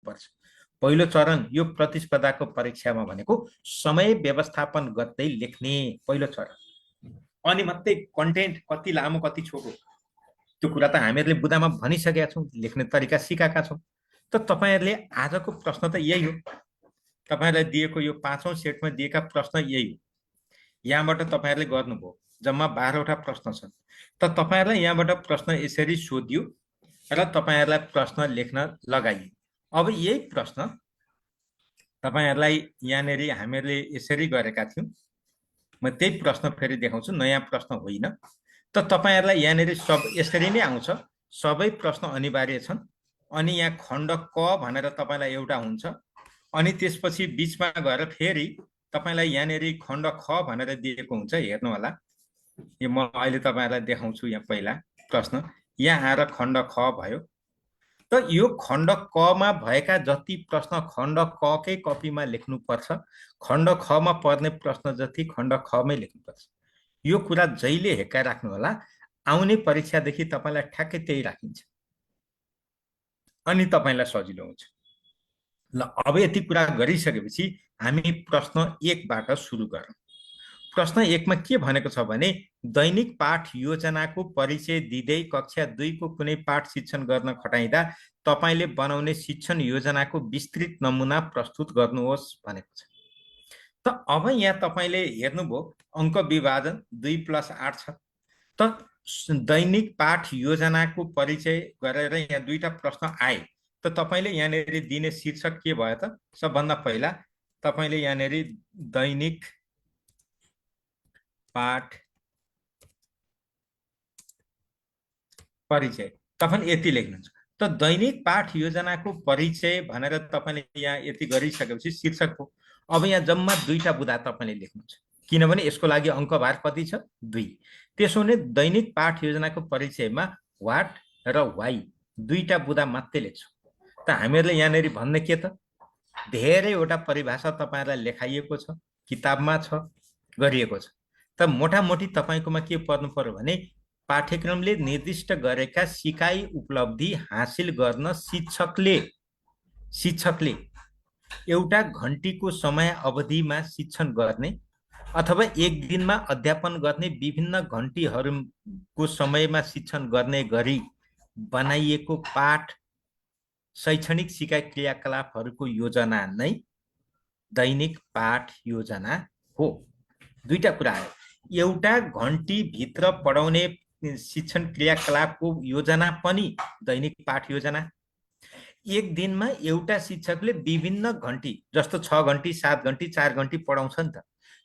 पर्छ। पहिलो चरण यो प्रतिस्पर्धाको परीक्षामा भनेको समय व्यवस्थापन गर्दै लेख्ने पहिलो चरण, अनि मात्रै कन्टेन्ट कति लामो कति छोटो त्यो कुरा त हामीहरूले बुदामा भनिसकेका छौँ, लेख्ने तरिका सिकाएका छौँ। त तपाईँहरूले आजको प्रश्न त यही हो, तपाईँहरूलाई दिएको यो 5औं सेटमा दिएका प्रश्न यही हो। यहाँबाट तपाईँहरूले गर्नुभयो, जम्मा 12वटा प्रश्न छन्। त तपाईँहरूलाई यहाँबाट प्रश्न यसरी सोधियो र तपाईँहरूलाई प्रश्न लेख्न लगाइयो। अब यही प्रश्न तपाईँहरूलाई यहाँनिर हामीहरूले यसरी गरेका थियौँ। म त्यही प्रश्न फेरि देखाउँछु, नयाँ प्रश्न होइन। त तपाईँहरूलाई यहाँनिर सब यसरी नै आउँछ, सबै प्रश्न अनिवार्य छन्। अनि यहाँ खण्ड क भनेर तपाईँलाई एउटा हुन्छ, अनि त्यसपछि बिचमा गएर फेरि तपाईँलाई यहाँनिर खण्ड ख भनेर दिएको हुन्छ, हेर्नु होला। यो म अहिले तपाईँहरूलाई देखाउँछु। यहाँ पहिला प्रश्न यहाँ आएर खण्ड ख भयो। त यो खण्ड कमा भएका जति प्रश्न खण्ड ककै कपीमा लेख्नुपर्छ, खण्ड खमा पर्ने प्रश्न जति खण्ड खमै लेख्नुपर्छ। यो कुरा जहिले हेक्का राख्नु होला, आउने परीक्षादेखि तपाईँलाई ठ्याक्कै त्यही राखिन्छ, अनि तपाईँलाई सजिलो हुन्छ। ल अब यति कुरा गरिसकेपछि हामी प्रश्न 1बाट सुरु गरौँ। प्रश्न 1मा के भनेको छ भने दैनिक पाठ योजनाको परिचय दिँदै कक्षा 2 को कुनै पाठ शिक्षण गर्न खटाइँदा तपाईले बनाउने शिक्षण योजनाको विस्तृत नमुना प्रस्तुत गर्नुहोस् भनेको छ। त अब यहाँ तपाईले हेर्नुभयो अङ्क विभाजन 2 + 8 छ। त दैनिक पाठ योजनाको परिचय गरेर यहाँ दुईटा प्रश्न आए। त तपाईले यहाँनिर दिने शीर्षक के भयो त? सबभन्दा पहिला तपाईले यहाँनिर दैनिक पाठ परिचय तपाईले यति लेख्नुहुन्छ। त दैनिक पाठ योजनाको परिचय भनेर तपाईले यहाँ यति गरिसकेपछि शीर्षक हो। अब यहाँ जम्मा दुईटा बुदा तपाईले लेख्नुहुन्छ, किनभने यसको लागि अङ्कभार कति छ? 2। त्यसो भने दैनिक पाठ योजनाको परिचयमा व्हाट र व्हाई दुईटा बुदा मात्रै लेख्छौँ। त हामीहरूले यहाँनिर भन्ने के त? धेरैवटा परिभाषा तपाईहरुलाई लेखाइएको छ, किताबमा छ, गरिएको छ। त मोटामोटी तपाईकोमा के पर्नु पर्यो भने पाठ्यक्रमले निर्दिष्ट गरेका सिकाइ उपलब्धि हासिल गर्न शिक्षकले एउटा घण्टीको समय अवधिमा शिक्षण गर्ने अथवा एक दिनमा अध्यापन गर्ने विभिन्न घण्टीहरूको समयमा शिक्षण गर्ने गरी बनाइएको पाठ शैक्षणिक सिकाइ क्रियाकलापहरूको योजना नै दैनिक पाठ योजना हो। दुईटा कुरा आयो, एउटा घण्टीभित्र पढाउने शिक्षण क्रियाकलापको योजना पनि दैनिक पाठ योजना। एक दिनमा एउटा शिक्षकले विभिन्न घण्टी जस्तो 6 घण्टी 7 घण्टी 4 घण्टी पढाउँछ नि त,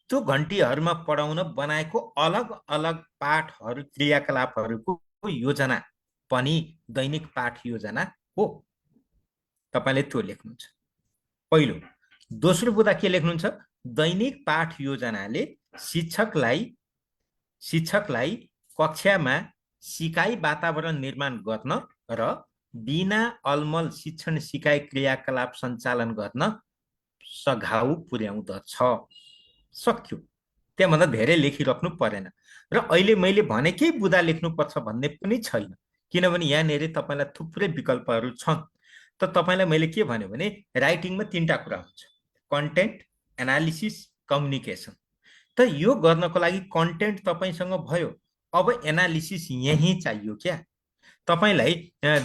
त्यो घण्टीहरूमा पढाउन बनाएको अलग अलग पाठहरू क्रियाकलापहरूको योजना पनि दैनिक पाठ योजना हो। तपाईले त्यो लेख्नुहुन्छ पहिलो। दोस्रो बुदा के लेख्नुहुन्छ? दैनिक पाठ योजनाले शिक्षकलाई कक्षामा सिकाइ वातावरण निर्माण गर्न र बिना अलमल शिक्षण सिकाइ क्रियाकलाप सञ्चालन गर्न सघाउ पुर्याउँदछ। सक्यो, त्यहाँभन्दा धेरै लेखिराख्नु परेन। र अहिले मैले भनेकै बुदा लेख्नुपर्छ भन्ने पनि छैन, किनभने यहाँनिर तपाईलाई थुप्रै विकल्पहरू छन्। त तपाईलाई मैले के भन्यो भने राइटिङमा 3टा कुरा हुन्छ, कन्टेन्ट, एनालिसिस, कम्युनिकेसन। त यो गर्नको लागि कन्टेन्ट तपाईसँग भयो, अब एनालिसिस यही चाहियो क्या? तपाईलाई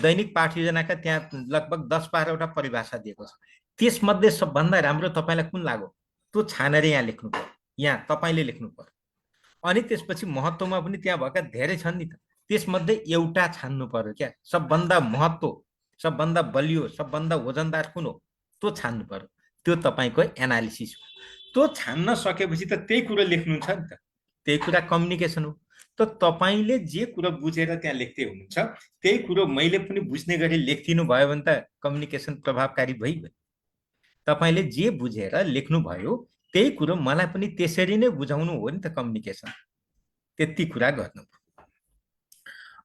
दैनिक पाठ योजनाका त्यहाँ लगभग 10-12वटा परिभाषा दिएको छ, त्यसमध्ये सबभन्दा राम्रो तपाईलाई कुन लाग्यो त्यो छानेर यहाँ लेख्नु पर्यो, यहाँ तपाईले लेख्नु पर्यो। अनि त्यसपछि महत्त्वमा पनि त्यहाँ भएका धेरै छन् नि त, त्यसमध्ये एउटा छान्नु पर्यो क्या? सबभन्दा महत्त्व, सबभन्दा बलियो, सबभन्दा वजनदार कुन हो त्यो छान्नु पर्यो। त्यो तपाईको एनालिसिस हो। त्यो छान्न सकेपछि त त्यही कुरा लेख्नुहुन्छ नि त, त्यही कुरा कम्युनिकेसन हो। त तपाईले जे कुरा बुझेर त्यहाँ लेख्दै हुनुहुन्छ त्यही कुरो मैले पनि बुझ्ने गरी लेखिदिनु भयो भने त कम्युनिकेसन प्रभावकारी भइगयो। तपाईले जे बुझेर लेख्नुभयो त्यही कुरो मलाई पनि त्यसरी नै बुझाउनु हो नि त कम्युनिकेसन। त्यति कुरा गर्नु।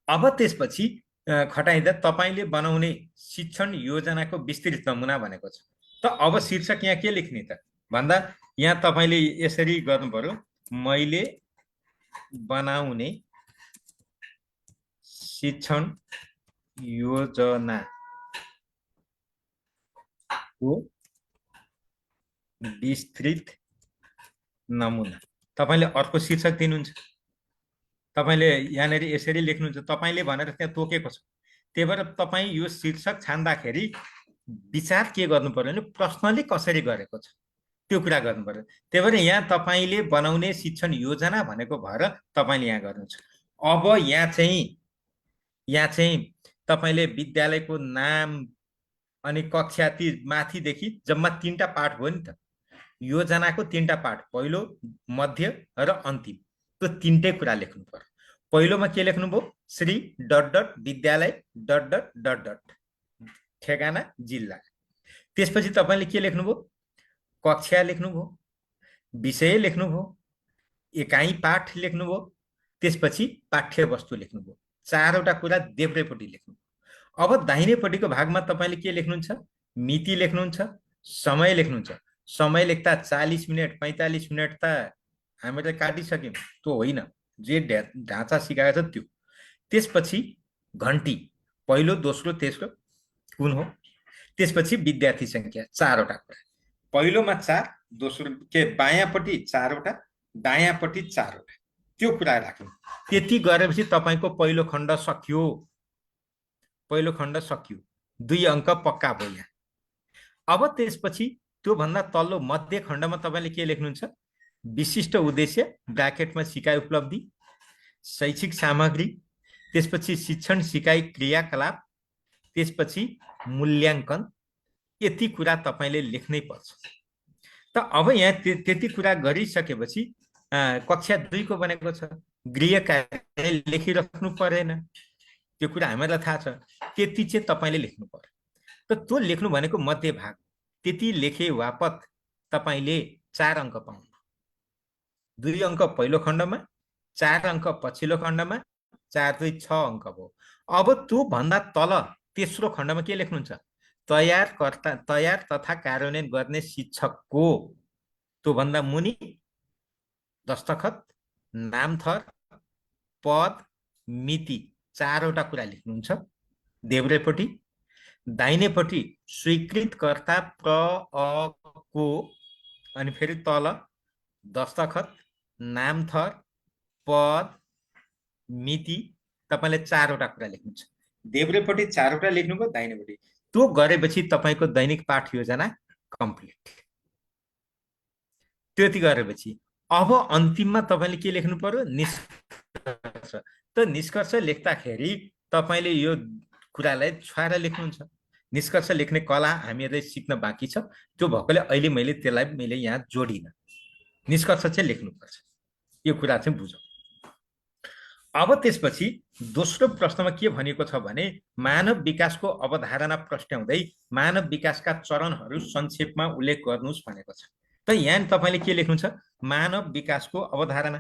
अब त्यसपछि खटाइँदा तपाईले बनाउने शिक्षण योजनाको विस्तृत नमुना भनेको छ। त अब शीर्षक यहाँ के लेख्ने त भन्दा यहाँ तपाईले यसरी गर्नु पर्यो, मैले बनाउने शिक्षण योजना विस्तृत नमुना। तपाईले अर्को शीर्षक दिनुहुन्छ, तपाईले यहाँनिर यसरी लेख्नुहुन्छ, तपाईले भनेर त्यहाँ तोकेको छ। त्यही भएर तपाईँ यो शीर्षक छान्दाखेरि विचार के गर्नु पर्यो भने प्रश्नले कसरी गरेको छ त्यो कुरा गर्नु पर्यो। त्यही भएर यहाँ तपाईँले बनाउने शिक्षण योजना भनेको भएर तपाईँले यहाँ गर्नुहुन्छ। अब यहाँ चाहिँ तपाईँले विद्यालयको नाम अनि कक्षा ती माथिदेखि जम्मा 3टा पाठ भयो नि त। योजनाको 3टा पाठ, पहिलो, मध्य र अन्तिम, त्यो 3टै कुरा लेख्नु पर्यो। पहिलोमा के लेख्नुभयो? श्री डट डट विद्यालय डट डट डट डट ठेगाना जिल्ला। त्यसपछि तपाईँले के लेख्नुभयो? कक्षा लेख्नुभयो, विषय लेख्नुभयो, एकाइ पाठ लेख्नुभयो, त्यसपछि पाठ्यवस्तु लेख्नुभयो। 4वटा कुरा देब्रेपट्टि लेख्नुभयो। अब दाहिनेपट्टिको भागमा तपाईँले के लेख्नुहुन्छ? मिति लेख्नुहुन्छ, समय लेख्नुहुन्छ। समय लेख्दा 40 मिनट 45 मिनट त हामीले काटिसक्यौँ, त्यो होइन, जे ढाँचा सिकाएको छ त्यो। त्यसपछि घन्टी, पहिलो, दोस्रो, तेस्रो कुन हो, त्यसपछि विद्यार्थी संख्या, 4वटा कुरा। पहिलोमा 4, दोस्रो के बायाँपट्टि 4वटा, दायाँपट्टि 4वटा, त्यो कुरा राख्नु। त्यति गरेपछि तपाईँको पहिलो खण्ड सकियो। पहिलो खण्ड सकियो, 2 अङ्क पक्का भयो यहाँ। अब त्यसपछि त्योभन्दा तल्लो मध्य खण्डमा तपाईँले के लेख्नुहुन्छ? विशिष्ट उद्देश्य ब्राकेटमा सिकाइ उपलब्धि, शैक्षिक सामग्री, त्यसपछि शिक्षण सिकाइ क्रियाकलाप, त्यसपछि मूल्याङ्कन। यति कुरा तपाईँले लेख्नै पर्छ। त अब यहाँ त्यति कुरा गरिसकेपछि कक्षा 2 को बनेको छ, गृह कार्य लेखिराख्नु परेन, त्यो कुरा हामीलाई थाहा छ। त्यति चाहिँ तपाईँले लेख्नु पर्यो। त त्यो लेख्नु भनेको मध्य भाग, त्यति लेखे वापत तपाईँले 4 अङ्क पाउनु। 2 अङ्क पहिलो खण्डमा, 4 अङ्क पछिल्लो खण्डमा, 4 2 6 अङ्क भयो। अब त्यो भन्दा तल तेस्रो खण्डमा के लेख्नुहुन्छ? तयार तथा कार्यान्वयन गर्ने शिक्षकको, त्यो भन्दा मुनि दस्तखत, नामथर, पद, मिति, 4वटा कुरा लेख्नुहुन्छ देब्रेपट्टि। दाहिनेपट्टि स्वीकृतकर्ता को, अनि फेरि तल दस्तखत, नामथर, पद, मिति, तपाईँले 4वटा कुरा लेख्नुहुन्छ। देब्रेपट्टि 4वटा लेख्नुभयो, दाहिनेपट्टि। त्यो गरेपछि तपाईँको दैनिक पाठ योजना कम्प्लिट। त्यति गरेपछि अब अन्तिममा तपाईँले के लेख्नु पर्यो? निष्कर्ष। त निष्कर्ष लेख्दाखेरि तपाईँले यो कुरालाई छुवाएर लेख्नुहुन्छ। निष्कर्ष लेख्ने कला हामीहरूले सिक्न बाँकी छ, त्यो भएकोले अहिले मैले यहाँ जोडिनँ। निष्कर्ष चाहिँ लेख्नुपर्छ, यो कुरा चाहिँ बुझौँ। अब त्यसपछि दोस्रो प्रश्नमा के भनिएको छ भने मानव विकासको अवधारणा प्रस्ट्याउँदै मानव विकासका चरणहरू संक्षेपमा उल्लेख गर्नुहोस् भनेको छ। त यहाँ तपाईँले के लेख्नु छ? मानव विकासको अवधारणा।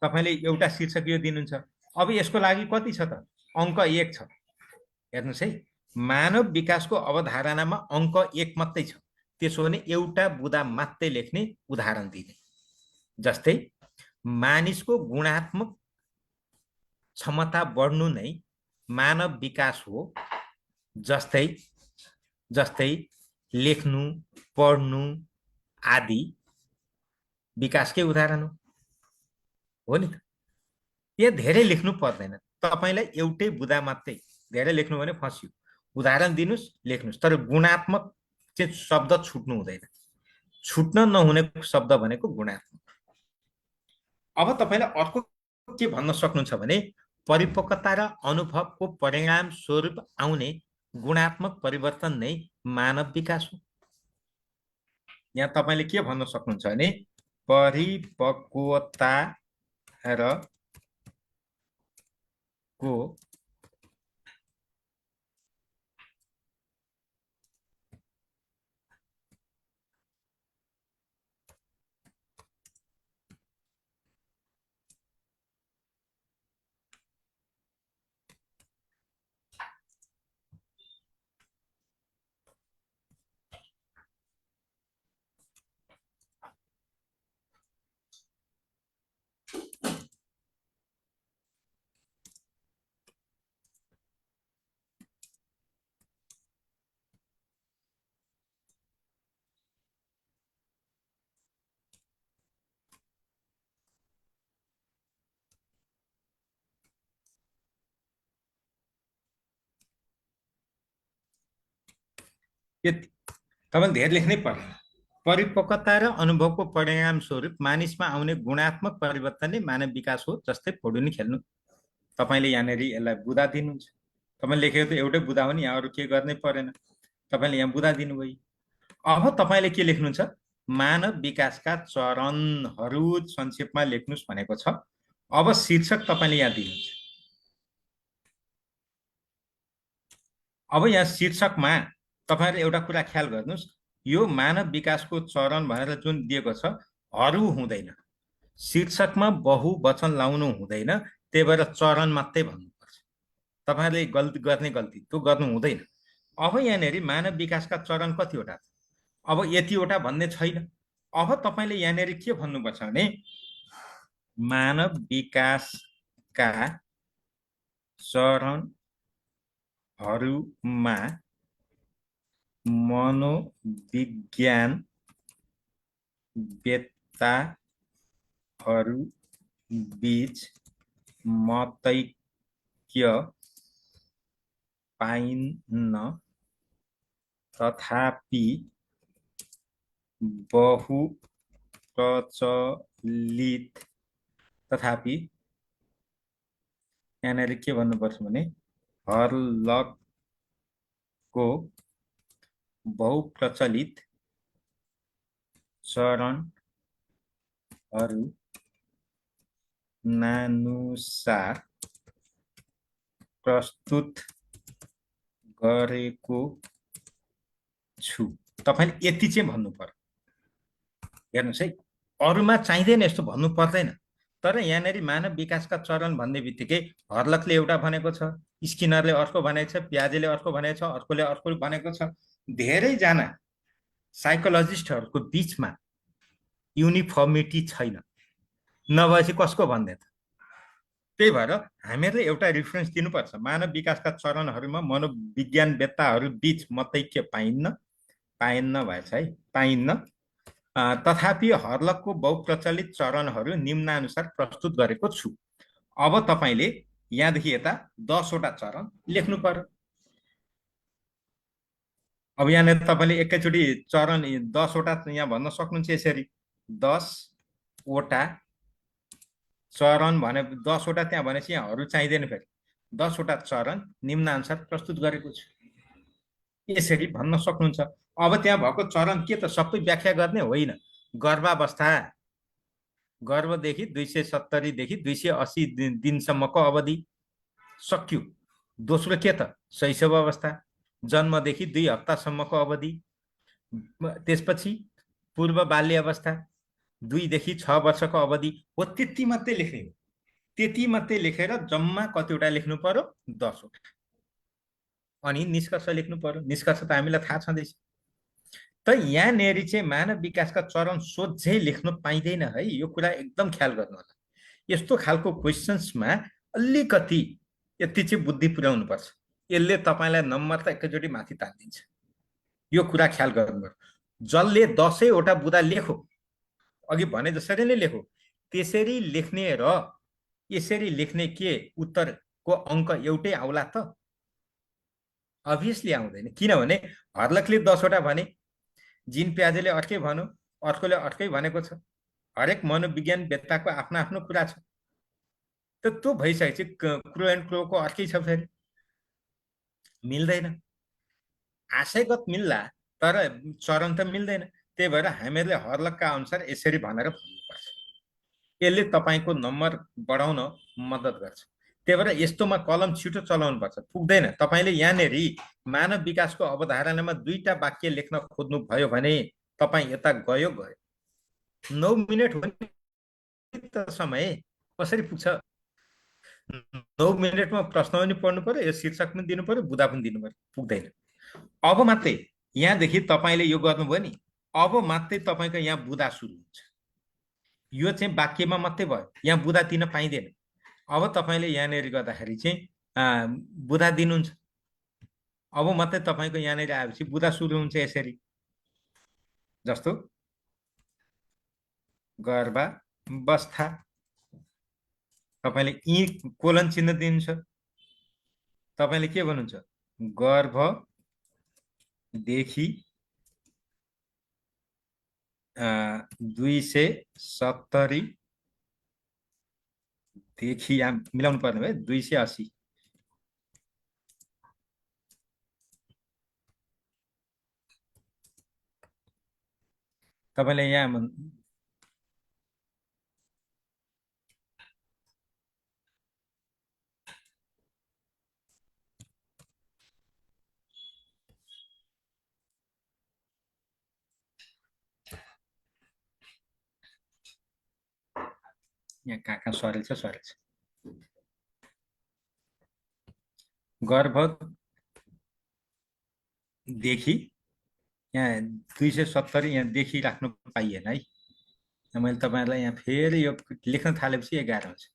तपाईँले एउटा शीर्षक यो दिनुहुन्छ। अब यसको लागि कति छ त? अङ्क 1 छ। हेर्नुहोस् है, मानव विकासको अवधारणामा अङ्क 1 मात्रै छ। त्यसो भने एउटा बुदा मात्रै लेख्ने, उदाहरण दिने। जस्तै मानिसको गुणात्मक क्षमता बढ्नु नै मानव विकास हो। जस्तै लेख्नु, पढ्नु आदि विकासकै उदाहरण हो नि त। यहाँ धेरै लेख्नु पर्दैन, तपाईँलाई एउटै बुदा मात्रै, धेरै लेख्नु भने फस्यो। उदाहरण दिनुहोस्, लेख्नुहोस्, तर गुणात्मक चाहिँ शब्द छुट्नु हुँदैन। छुट्न नहुने शब्द भनेको गुणात्मक। अब तपाईँले अर्को के भन्न सक्नुहुन्छ भने परिपक्वता र अनुभवको परिणाम स्वरूप आउने गुणात्मक परिवर्तन नै मानव विकास हो। यहाँ तपाईँले के भन्न सक्नुहुन्छ भने परिपक्वता र को यति तपाईँले धेरै लेख्नै पर्दैन। परिपक्वता र अनुभवको परिणाम स्वरूप मानिसमा आउने गुणात्मक परिवर्तनले मानव विकास हो। जस्तै फोडुनी खेल्नु, तपाईँले यहाँनिर यसलाई बुदा दिनुहुन्छ। तपाईँले लेखेको त एउटै बुदा हो नि, यहाँ अरू के गर्नै परेन, तपाईँले यहाँ बुदा दिनुभयो। अब तपाईँले के लेख्नुहुन्छ, मानव विकासका चरणहरू संक्षेपमा लेख्नुहोस् भनेको छ। अब शीर्षक तपाईँले यहाँ दिनुहुन्छ। अब यहाँ शीर्षकमा तपाईँले एउटा कुरा ख्याल गर्नुहोस्, यो मानव विकासको चरण भनेर जुन दिएको छ हरू हुँदैन, शीर्षकमा बहुवचन लाउनु हुँदैन, त्यही भएर चरण मात्रै भन्नुपर्छ। तपाईँहरूले गल्ती गर्ने गल्ती त्यो गर्नु हुँदैन। अब यहाँनिर मानव विकासका चरण कतिवटा छ, अब यतिवटा भन्ने छैन। अब तपाईँले यहाँनिर के भन्नुपर्छ भने मानव विकासका चरणहरूमा मनोविज्ञान वेत्ताहरू बीच मतैक्य पाइन्न, तथापि बहुप्रचलित, तथापि यहाँनिर के भन्नुपर्छ भने हर्लकको बहुप्रचलित चरणहरू नानुसार प्रस्तुत गरेको छु। तपाईले यति चाहिँ भन्नु पर्यो। हेर्नुहोस् है, अरूमा चाहिँदैन यस्तो भन्नु पर्दैन। तर यहाँनिर मानव विकासका चरण भन्ने बित्तिकै हर्लकले एउटा भनेको छ, स्किनरले अर्को भनेको छ, प्याजेले अर्को भनेको छ, अर्कोले अर्को भनेको छ। धेरैजना साइकोलोजिस्टहरूको बीचमा युनिफर्मिटी छैन, नभएपछि कसको भन्ने त। त्यही भएर हामीहरूले एउटा रेफरेन्स दिनुपर्छ। मानव विकासका चरणहरूमा मनोविज्ञानवेत्ताहरू बीच मतैक्य पाइन्न, पाइन्न भएछ है, पाइन्न, तथापि हर्लकको बहुप्रचलित चरणहरू निम्नानुसार प्रस्तुत गरेको छु। अब तपाईले यहाँदेखि यता 10 वटा चरण लेख्नु पर्यो। अब यहाँनिर तपाईँले एकैचोटि चरण 10 वटा यहाँ भन्न सक्नुहुन्छ यसरी, 10 वटा चरण भने 10 वटा त्यहाँ भनेपछि यहाँहरू चाहिँदैन। फेरि 10 वटा चरण निम्नानुसार प्रस्तुत गरेको छु, यसरी भन्न सक्नुहुन्छ। अब त्यहाँ भएको चरण के त सबै व्याख्या गर्ने होइन। गर्भावस्था, गर्भदेखि 270 देखि 280 दिनसम्मको अवधि सक्यो। दोस्रो के त शैशव अवस्था, जन्मदेखि 2 हप्तासम्मको अवधि। त्यसपछि पूर्व बाल्य अवस्था, 2 देखि 6 वर्षको अवधि हो। त्यति मात्रै लेख्ने हो। त्यति मात्रै लेखेर जम्मा कतिवटा लेख्नु पर्यो, 10 वटा। अनि निष्कर्ष लेख्नु पर्यो। निष्कर्ष त हामीलाई थाहा छँदैछ। त यहाँनिर चाहिँ मानव विकासका चरण सोझै लेख्न पाइँदैन है, यो कुरा एकदम ख्याल गर्नु होला। यस्तो खालको क्वेसन्समा अलिकति यति चाहिँ बुद्धि पुर्याउनु पर्छ, यसले तपाईँलाई नम्बर त एकैचोटि माथि तान्दिन्छ। यो कुरा ख्याल गर्नु। जसले 10 वटा बुदा लेखो, अघि भने जसरी नै लेखो, त्यसरी लेख्ने र यसरी लेख्ने के उत्तरको अङ्क एउटै आउला त? अभियसली आउँदैन। किनभने हर्लकले 10 वटा भने, जिन प्याजेले अर्कै भन्यो, अर्कोले अर्कै भनेको छ। हरेक मनोविज्ञानवेत्ताको आफ्नो आफ्नो कुरा छ। त त्यो भइसकेपछि क्रो एन्ड क्रोको अर्कै छ, फेरि मिल्दैन। आशयगत मिल्ला तर चरण त मिल्दैन। त्यही भएर हामीहरूले हर्लकका अनुसार यसरी भनेर भन्नुपर्छ। यसले तपाईँको नम्बर बढाउन मद्दत गर्छ। त्यही भएर यस्तोमा कलम छिटो चलाउनु पर्छ, पुग्दैन। तपाईँले यहाँनिर मानव विकासको अवधारणामा 2टा वाक्य लेख्न खोज्नु भयो भने तपाईँ यता गयो गयो। 9 मिनट हो त समय, कसरी पुग्छ? 9 मिनटमा प्रश्न पनि पढ्नु पर्यो, यो शीर्षक पनि दिनु पर्यो, बुदा पनि दिनु पर्यो, पुग्दैन। अब मात्रै यहाँदेखि तपाईँले यो गर्नुभयो नि, अब मात्रै तपाईँको यहाँ बुदा सुरु हुन्छ। यो चाहिँ वाक्यमा मात्रै भयो, यहाँ बुदा दिन पाइँदैन। अब तपाईँले यहाँनिर गर्दाखेरि चाहिँ बुदा दिनुहुन्छ। अब मात्रै तपाईँको यहाँनिर आएपछि बुदा सुरु हुन्छ। यसरी जस्तो गर्भावस्था, तपाईँले यी कोलन चिन्ह दिनुहुन्छ। तपाईँले के भन्नुहुन्छ? गर्भ देखि 270 देखि यहाँ मिलाउनु पर्ने भयो 280 तपाईँले यहाँ यहाँ कहाँ सरेल छ गर्भदेखि यहाँ 270 यहाँ देखिराख्नु पाइएन है। मैले तपाईँहरूलाई यहाँ फेरि यो लेख्न थालेपछि 11 हुन्छ।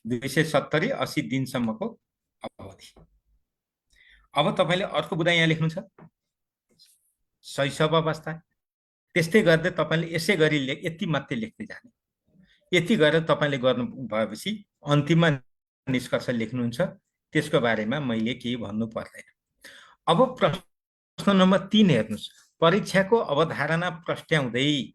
270 80 दिनसम्मको अवधि। अब तपाईँले अर्को बुदा यहाँ लेख्नु छ शैशव अवस्था। त्यस्तै गर्दै तपाईँले यसै गरी यति मात्रै लेख्दै जाने। यति गरेर तपाईँले गर्नु भएपछि अन्तिममा निष्कर्ष लेख्नुहुन्छ, त्यसको बारेमा मैले केही भन्नु पर्दैन। अब प्रश्न नम्बर 3 हेर्नुहोस्। परीक्षाको अवधारणा प्रस्ट्याउँदै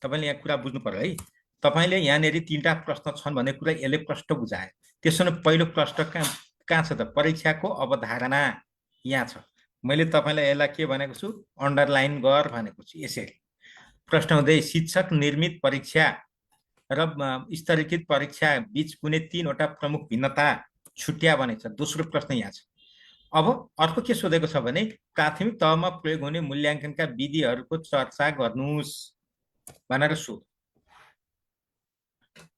तपाईँले यहाँ कुरा बुझ्नु पर्यो है। तपाईँले यहाँनिर 3टा प्रश्न छन् भन्ने कुरा यसले प्रश्न बुझायो। त्यसो भने पहिलो प्रश्न कहाँ छ त? परीक्षाको अवधारणा यहाँ छ। मैले तपाईँलाई यसलाई के भनेको छु? अन्डरलाइन गर भनेको छु। यसरी प्रश्नाउँदै शिक्षक निर्मित परीक्षा र स्तरीकृत परीक्षा बीच कुनै 3वटा प्रमुख भिन्नता छुट्या भनेको छ। दोस्रो प्रश्न यहाँ छ। अब अर्को के सोधेको छ भने प्राथमिक तहमा प्रयोग हुने मूल्याङ्कनका विधिहरूको चर्चा गर्नुहोस् भनेर सोध।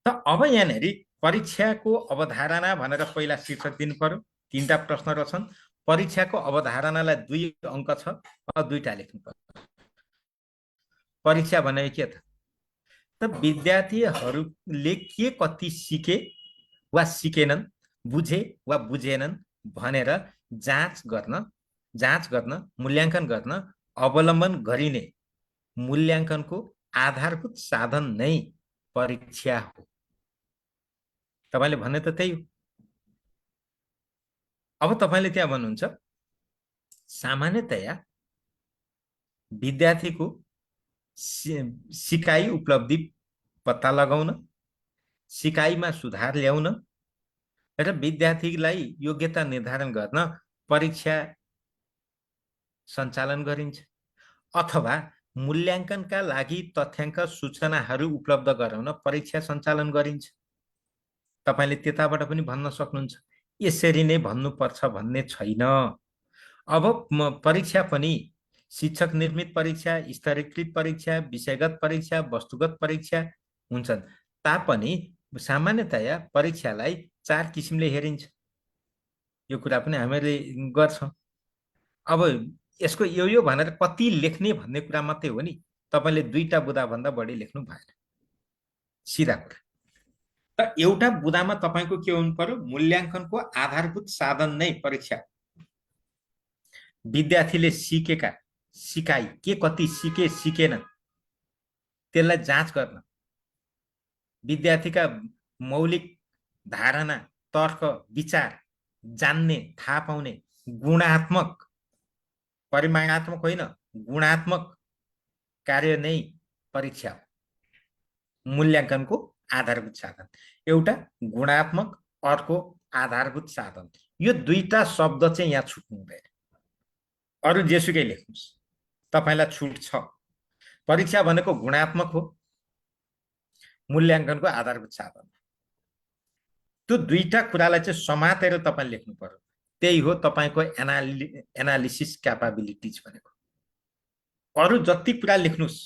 त अब यहाँनिर परीक्षाको अवधारणा भनेर पहिला शीर्षक दिनु पर्यो। 3टा प्रश्न रहेछन्। परीक्षाको अवधारणालाई 2 अङ्क छ, अब 2टा लेख्नु पर्यो। परीक्षा भनेको के त? त विद्यार्थीहरूले के कति सिके वा सिकेनन्, बुझे वा बुझेनन् भनेर जाँच गर्न मूल्याङ्कन गर्न अवलम्बन गरिने मूल्याङ्कनको आधारभूत साधन नै परीक्षा हो। तपाईले भन्ने त त्यही हो। अब तपाईले त्यहाँ भन्नुहुन्छ सामान्यतया विद्यार्थीको सिकाइ उपलब्धि पत्ता लगाउन, सिकाइमा सुधार ल्याउन र विद्यार्थीलाई योग्यता निर्धारण गर्न परीक्षा सञ्चालन गरिन्छ, अथवा मूल्याङ्कनका लागि तथ्याङ्क सूचनाहरू उपलब्ध गराउन परीक्षा सञ्चालन गरिन्छ। तपाईले त्यताबाट पनि भन्न सक्नुहुन्छ यसरी नै भन्नुपर्छ भन्ने छैन। अब परीक्षा पनि शिक्षक निर्मित परीक्षा, स्तरीकृत परीक्षा, विषयगत परीक्षा, वस्तुगत परीक्षा हुन्छन्। तापनि सामान्यतया परीक्षालाई 4 किसिमले हेरिन्छ। यो कुरा पनि हामीले गर्छौँ। अब यसको यो भनेर कति लेख्ने भन्ने कुरा मात्रै हो नि। तपाईले 2टा बुदा भन्दा बढी लेख्नु भएन, सिधा कुरा। त एउटा बुदामा तपाईको के हुनु पर्यो? मूल्याङ्कनको आधारभूत साधन नै परीक्षा। विद्यार्थीले सिकाइ के कति सिके सिकेन त्यसलाई जाँच गर्न, विद्यार्थीका मौलिक धारणा, तर्क, विचार जान्ने, थाहा पाउने गुणात्मक, परिमाणात्मक होइन, गुणात्मक कार्य नै परीक्षा हो। मूल्याङ्कनको आधारभूत साधन एउटा गुणात्मक, अर्को आधारभूत साधन। यो 2टा शब्द चाहिँ यहाँ छुट्नु हुँदैन। अरु जेसुकै लेख्नुस्, तपाईलाई छुट छ। परीक्षा भनेको गुणात्मक हो, मूल्याङ्कनको आधारभूत साधन। त्यो 2टा कुरालाई चाहिँ समातेर तपाईले लेख्नु पर्यो। त्यही हो तपाईको एनालिसिस क्यापाबिलिटिज भनेको। अरु जति कुरा लेख्नुस्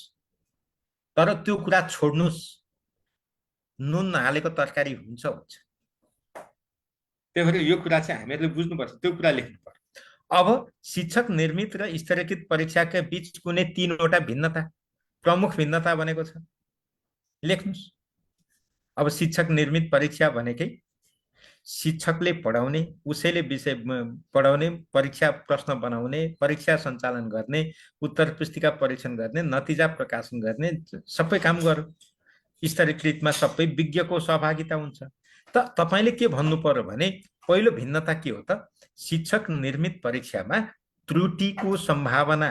तर त्यो कुरा छोड्नुस्, नुन हालेको तरकारी हुन्छ। त्यही भएर यो कुरा चाहिँ हामीले बुझ्नुपर्छ, त्यो कुरा लेख्नु पर्यो। अब शिक्षक निर्मित र स्तरीकृत परीक्षाका बीच कुनै 3वटा भिन्नता, प्रमुख भिन्नता भनेको छ, लेख्नुस्। अब शिक्षक निर्मित परीक्षा भनेकै शिक्षकले पढाउने, उसैले विषय पढाउने, परीक्षा प्रश्न बनाउने, परीक्षा सञ्चालन गर्ने, उत्तर पुस्तिका परीक्षण गर्ने, नतिजा प्रकाशन गर्ने सबै काम गर्यो। स्तरीकृतमा सबै विज्ञको सहभागिता हुन्छ। त तपाईले के भन्नु पर्यो भने पहिलो भिन्नता के हो त? शिक्षक निर्मित परीक्षामा त्रुटिको सम्भावना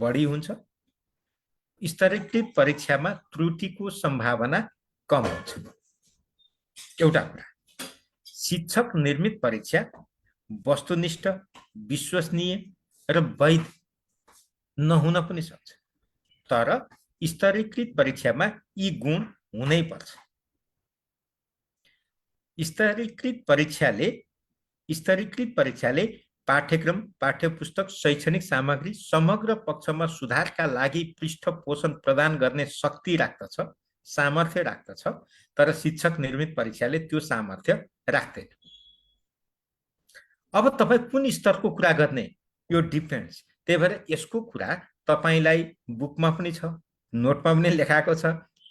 बढी हुन्छ, स्तरीकृत परीक्षामा त्रुटिको सम्भावना कम हुन्छ। एउटा कुरा, शिक्षक निर्मित परीक्षा वस्तुनिष्ठ, विश्वसनीय र वैध नहुन पनि सक्छ, तर स्तरीकृत परीक्षामा यी गुण हुनै पर्छ। स्तरीकृत परीक्षाले पाठ्यक्रम, पाठ्यपुस्तक, शैक्षणिक सामग्री समग्र पक्षमा सुधारका लागि पृष्ठपोषण प्रदान गर्ने शक्ति राख्दछ, सामर्थ्य राख्दछ, तर शिक्षक निर्मित परीक्षाले त्यो सामर्थ्य राख्दैन। अब तपाई कुन स्तरको कुरा गर्ने, यो डिपेन्ड्स। त्यही भएर यसको कुरा तपाईलाई बुकमा पनि छ, नोटमा पनि लेखाएको छ,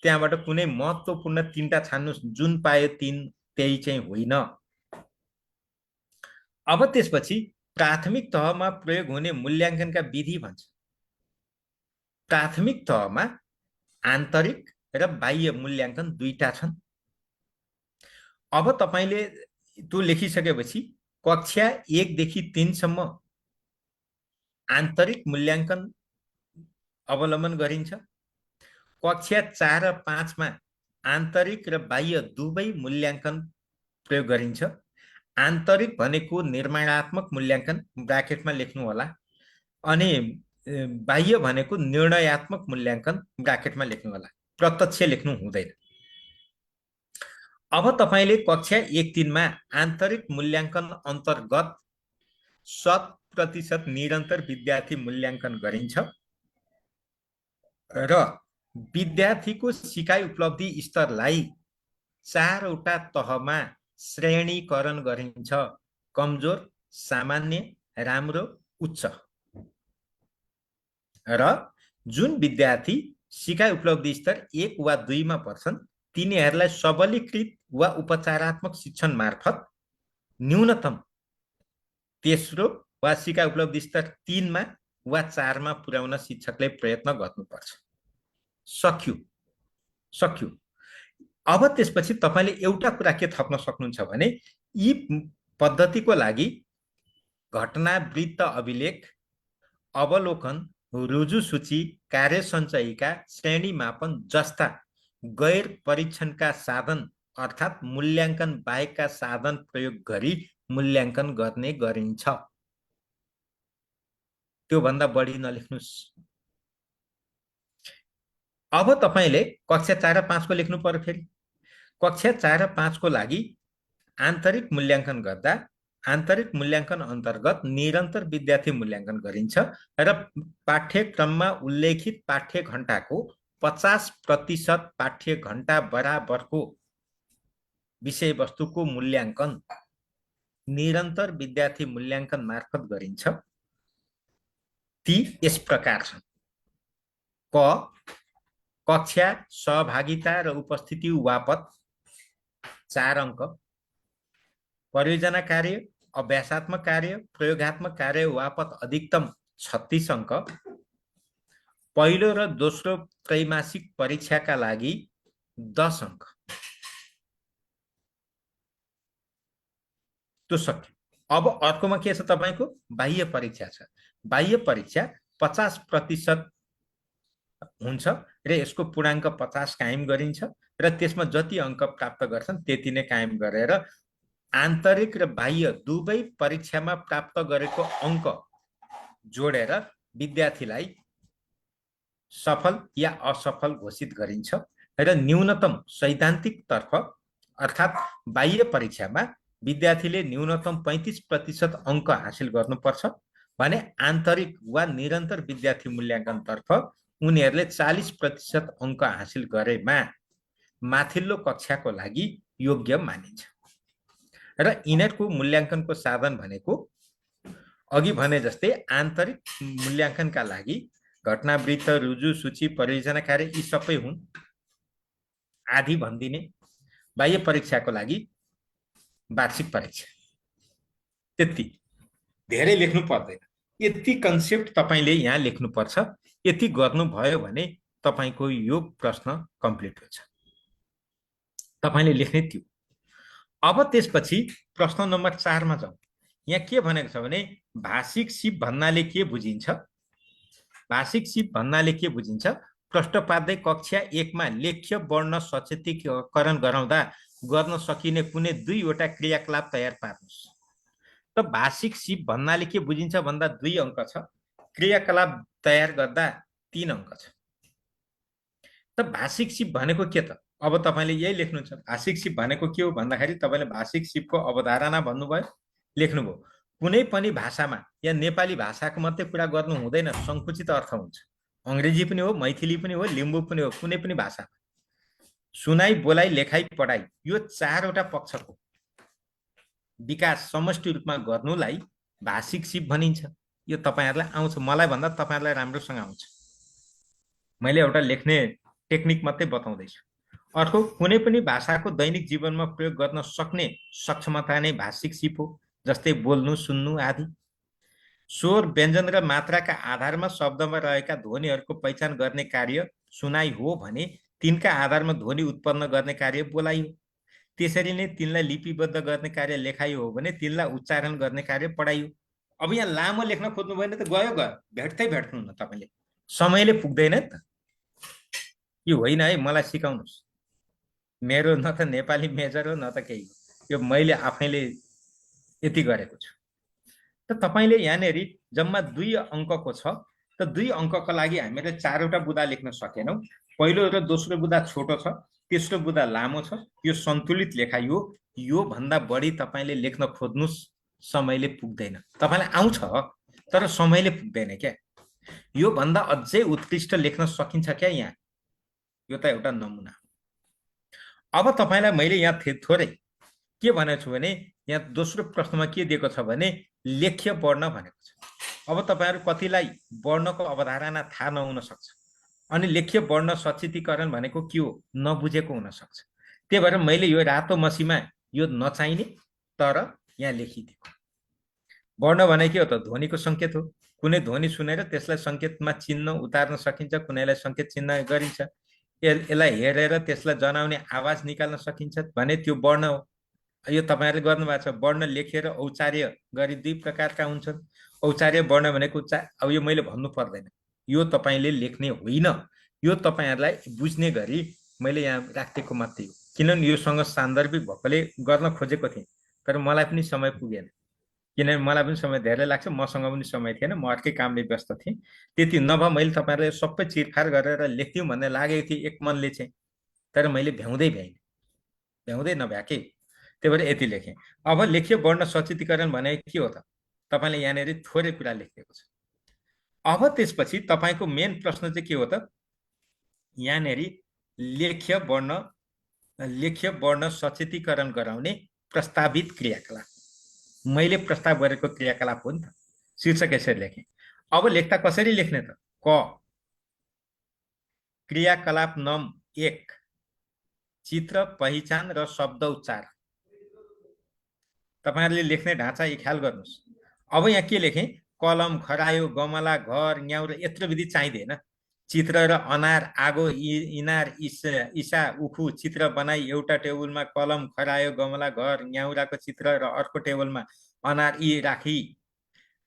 त्यहाँबाट कुनै महत्त्वपूर्ण तीनटा छान्नुस्, जुन पायो तीन त्यही चाहिँ होइन। अब त्यसपछि प्राथमिक तहमा प्रयोग हुने मूल्याङ्कनका विधि भन्छ। प्राथमिक तहमा आन्तरिक र बाह्य मूल्याङ्कन दुईटा छन्। अब तपाईले त्यो लेखिसकेपछि कक्षा 1 देखि 3 सम्म आन्तरिक मूल्याङ्कन अवलम्बन गरिन्छ। कक्षा 4 र 5 मा आन्तरिक र बाह्य दुवै मूल्याङ्कन प्रयोग गरिन्छ। आन्तरिक भनेको निर्माणात्मक मूल्याङ्कन, ब्राकेटमा लेख्नु होला, अनि बाह्य भनेको निर्णयात्मक मूल्याङ्कन, ब्राकेटमा लेख्नु होला, प्रत्यक्ष लेख्नु हुँदैन। अब तपाईले कक्षा 1-3 मा आन्तरिक मूल्याङ्कन अन्तर्गत 100% निरन्तर विद्यार्थी मूल्याङ्कन गरिन्छ र विद्यार्थीको सिकाइ उपलब्धि स्तरलाई 4वटा तहमा श्रेणीकरण गरिन्छ: कमजोर, सामान्य, राम्रो, उच्च। र जुन विद्यार्थी सिकाइ उपलब्धि स्तर 1 वा 2 मा पर्छन् तिनीहरूलाई सबलीकृत वा उपचारात्मक शिक्षण मार्फत न्यूनतम तेस्रो वा सिकाइ उपलब्धि स्तर 3 मा वा 4 मा पुर्याउन शिक्षकले प्रयत्न गर्नुपर्छ। सक्यो। अब त्यसपछि तपाईले एउटा कुरा के थप्न सक्नुहुन्छ भने यी पद्धतिको लागि घटनावृत्त अभिलेख, अवलोकन, रुजु सूची, कार्य सञ्चयिका, श्रेणी मापन जस्ता गैर परीक्षणका साधन अर्थात् मूल्याङ्कन बाहेकका साधन प्रयोग गरी मूल्याङ्कन गर्ने गरिन्छ। त्यो भन्दा बढी नलेख्नुस्। अब तपाईले कक्षा 4 र 5 को लेख्नु पर्यो। फेरि कक्षा 4 र 5 को लागि आन्तरिक मूल्याङ्कन गर्दा आन्तरिक मूल्याङ्कन अन्तर्गत निरन्तर विद्यार्थी मूल्याङ्कन गरिन्छ र पाठ्यक्रममा उल्लेखित पाठ्य घण्टाको 50% पाठ्य घण्टा बराबरको विषयवस्तुको मूल्याङ्कन निरन्तर विद्यार्थी मूल्याङ्कन मार्फत गरिन्छ। ती यस प्रकार छन्: क, कक्षा सहभागिता र उपस्थिति वापत 4 अङ्क, परियोजना कार्य, अभ्यासात्मक कार्य, प्रयोगात्मक कार्य वापत अधिकतम 36 अङ्क, पहिलो र दोस्रो त्रैमासिक परीक्षाका लागि 10 अङ्क। त्यो सक्यो। अब अर्कोमा के छ तपाईको? बाह्य परीक्षा छ। बाह्य परीक्षा 50% हुन्छ र यसको पूर्णाङ्क 50 कायम गरिन्छ र त्यसमा जति अङ्क प्राप्त गर्छन् त्यति नै कायम गरेर आन्तरिक र बाह्य दुवै परीक्षामा प्राप्त गरेको अङ्क जोडेर विद्यार्थीलाई सफल या असफल घोषित गरिन्छ र न्यूनतम सैद्धान्तिक तर्फ अर्थात् बाह्य परीक्षामा विद्यार्थीले न्यूनतम 35% अङ्क हासिल गर्नुपर्छ भने आन्तरिक वा निरन्तर विद्यार्थी मूल्याङ्कन तर्फ उनीहरूले 40% अङ्क हासिल गरेमा माथिल्लो कक्षाको लागि योग्य मानिन्छ। र यिनीहरूको मूल्याङ्कनको साधन भनेको अघि भने जस्तै आन्तरिक मूल्याङ्कनका लागि घटनावृत्त, रुजु सूची, परियोजना कार्य यी सबै हुन्, आदि भनिदिने। बाह्य परीक्षाको लागि वार्षिक परीक्षा। त्यति धेरै लेख्नु पर्दैन। यति कन्सेप्ट तपाईले यहाँ लेख्नुपर्छ। यति गर्नुभयो भने तपाईको यो प्रश्न कम्प्लिट हुन्छ। तपाईले लेख्ने थियो। अब त्यसपछि प्रश्न नम्बर 4 मा जाउँ। यहाँ के भनेको छ भने भाषिक सिप भन्नाले के बुझिन्छ, भाषिक सिप भन्नाले के बुझिन्छ, प्रश्नोपाध्याय कक्षा 1 मा लेख्य वर्ण सचेतीकरण गराउँदा गर्न सकिने कुनै दुईवटा क्रियाकलाप तयार पार्नुहोस्। त भाषिक सिप भन्नाले के बुझिन्छ भन्दा 2 अङ्क छ, क्रियाकलाप तयार गर्दा 3 अङ्क छ। त भाषिक सिप भनेको के त? अब तपाईले यही लेख्नुहुन्छ। भाषिक सिप भनेको के हो भन्दाखेरि तपाईले भाषिक सिपको अवधारणा भन्नुभयो, लेख्नुभयो। कुनै पनि भाषामा या नेपाली भाषाको मात्रै कुरा गर्नु हुँदैन, संकुचित अर्थ हुन्छ। अंग्रेजी पनि हो, मैथिली पनि हो, लिम्बू पनि हो, कुनै पनि भाषा सुनाई, बोलाइ, लेखाइ, पढाइ यो 4वटा पक्षको विकास समष्टि रूपमा गर्नुलाई भाषिक सिप भनिन्छ। यो तपाईहरुलाई आउँछ, मलाई भन्दा तपाईहरुलाई राम्रोसँग आउँछ। मैले एउटा लेख्ने टेक्निक मात्रै बताउँदैछु। अर्को, कुनै पनि भाषाको दैनिक जीवनमा प्रयोग गर्न सक्ने सक्षमता नै भाषिक सिप हो, जस्तै बोल्नु, सुन्नु आदि। स्वर, व्यञ्जन र मात्राका आधारमा शब्दमा रहेका ध्वनिहरूको पहिचान गर्ने कार्य सुनाइ हो भने तिनका आधारमा ध्वनि उत्पन्न गर्ने कार्य बोलाइ हो। त्यसरी नै तिनलाई लिपिबद्ध गर्ने कार्य लेखाइ हो भने तिनलाई उच्चारण गर्ने कार्य पढाइ हो। अब यहाँ लामो लेख्न खोज्नु भएन त गयो, भेट्दै भेट्नुहुन्न तपाईले, समयले पुग्दैन नि त। यो होइन है, मलाई सिकाउनुहोस्। मेरो न त नेपाली मेजर हो न त केही हो, यो मैले आफैले यति गरेको छु। त तपाईले यहाँनेरि जम्मा 2 अङ्कको छ, त 2 अङ्कको लागि हामीले 4वटा बुदा लेख्न सकेनौं। पहिलो र दोस्रो बुदा छोटो छ, तेस्रो बुदा लामो छ। यो सन्तुलित लेखाइ हो। यो भन्दा बढी तपाईले लेख्न खोज्नुस्, समयले पुग्दैन। तपाईलाई आउँछ तर समयले पुग्दैन क्या। यो भन्दा अझै उत्कृष्ट लेख्न सकिन्छ क्या यहाँ। यो त एउटा नमुना। अब तपाईलाई मैले यहाँ थोरै के भनेको छु भने यहाँ दोस्रो प्रश्नमा के दिएको छ भने लेख्य वर्ण भनेको छ। अब तपाईहरु कतिलाई वर्णको अवधारणा थाहा नहुन सक्छ, अनि लेख्य वर्ण सचेतीकरण भनेको के हो नबुझेको हुन सक्छ। त्यही भएर मैले यो रातो मसीमा यो नचाहिने तर यहाँ लेखिदिएको। वर्ण भने के हो त? ध्वनिको संकेत हो। कुनै ध्वनि सुनेर त्यसलाई संकेतमा चिन्ह उतार्न सकिन्छ, कुनैलाई संकेत चिन्ह गरिन्छ। यसलाई हेरेर त्यसलाई जनाउने आवाज निकाल्न सकिन्छ भने त्यो वर्ण हो। यो तपाईहरुले गर्नुभएको छ। वर्ण लेखेर औच्चार्य गरी 2 प्रकारका हुन्छन्। औच्चार्य वर्ण भनेको अब यो मैले भन्नु पर्दैन, यो तपाईले लेख्ने होइन, यो तपाईहरुलाई बुझ्ने गरी मैले यहाँ राखेको मात्रै हो। किनभने योसँग सान्दर्भिक भएकोले गर्न खोजेको थिएँ, तर मलाई पनि समय पुगेन। किनभने मलाई पनि समय धेरै लाग्छ, मसँग पनि समय थिएन, म अर्कै कामले व्यस्त थिएँ। त्यति नभए मैले तपाईहरुलाई सबै चिरफार गरेर लेख्दिउँ भन्ने लागेको थियो एक मनले चाहिँ, तर मैले भ्याउँदै नभ्याके। त्यही भएर यति लेखेँ। अब लेख्य वर्ण सचेतीकरण भने के हो त? तपाईले यहाँनेरि थोरै कुरा लेखिएको छ। अब त्यसपछि तपाईको मेन प्रश्न चाहिँ के हो त? यहाँनेरि लेख्य वर्ण सचेतीकरण गराउने प्रस्तावित क्रियाकलाप। मैले प्रस्ताव गरेको क्रियाकलाप हो नि त। शीर्षक यसरी लेखेँ। अब लेख्दा कसरी लेख्ने त? क, क्रियाकलाप नम् 1 चित्र पहिचान र शब्द उच्चारण। तपाईहरुले लेख्ने ढाँचा ख्याल गर्नुस्। अब यहाँ के लेखेँ? कलम, खरायो, गमला, घर, न्याउरो यत्रो विधि चाहिँदैन। चित्र र अनार, आगो, इनार, ईसा, उखु चित्र बनाई एउटा टेबलमा कलम, खरायो, गमला, घर, न्याउराको चित्र र अर्को टेबलमा अनार यी राखी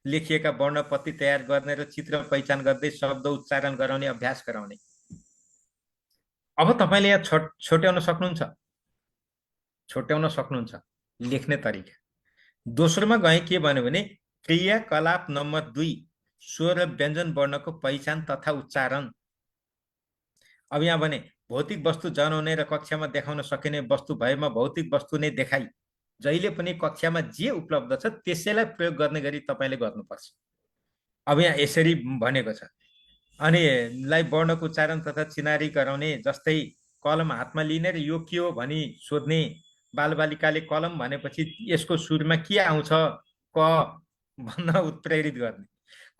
लेखिएका वर्णपत्ती तयार गर्ने र चित्र पहिचान गर्दै शब्द उच्चारण गराउने अभ्यास गराउने। अब तपाईले यहाँ छुट्याउन सक्नुहुन्छ लेख्ने तरिका। दोस्रोमा गए के भन्यो भने क्रियाकलाप नम्बर 2 स्वर र व्यञ्जन वर्णको पहिचान तथा उच्चारण। अब यहाँ भने भौतिक वस्तु जनाउने र कक्षामा देखाउन सकिने वस्तु भएमा भौतिक वस्तु नै देखाई जहिले पनि कक्षामा जे उपलब्ध छ त्यसैलाई प्रयोग गर्ने गरी तपाईले गर्नुपर्छ। अब यहाँ यसरी भनेको छ। अनि लाई वर्णको उच्चारण तथा चिनारी गराउने, जस्तै कलम हातमा लिने र यो के हो भनी सोध्ने। बालबालिकाले कलम भनेपछि यसको सुरुमा के आउँछ? क भन्न उत्प्रेरित गर्ने।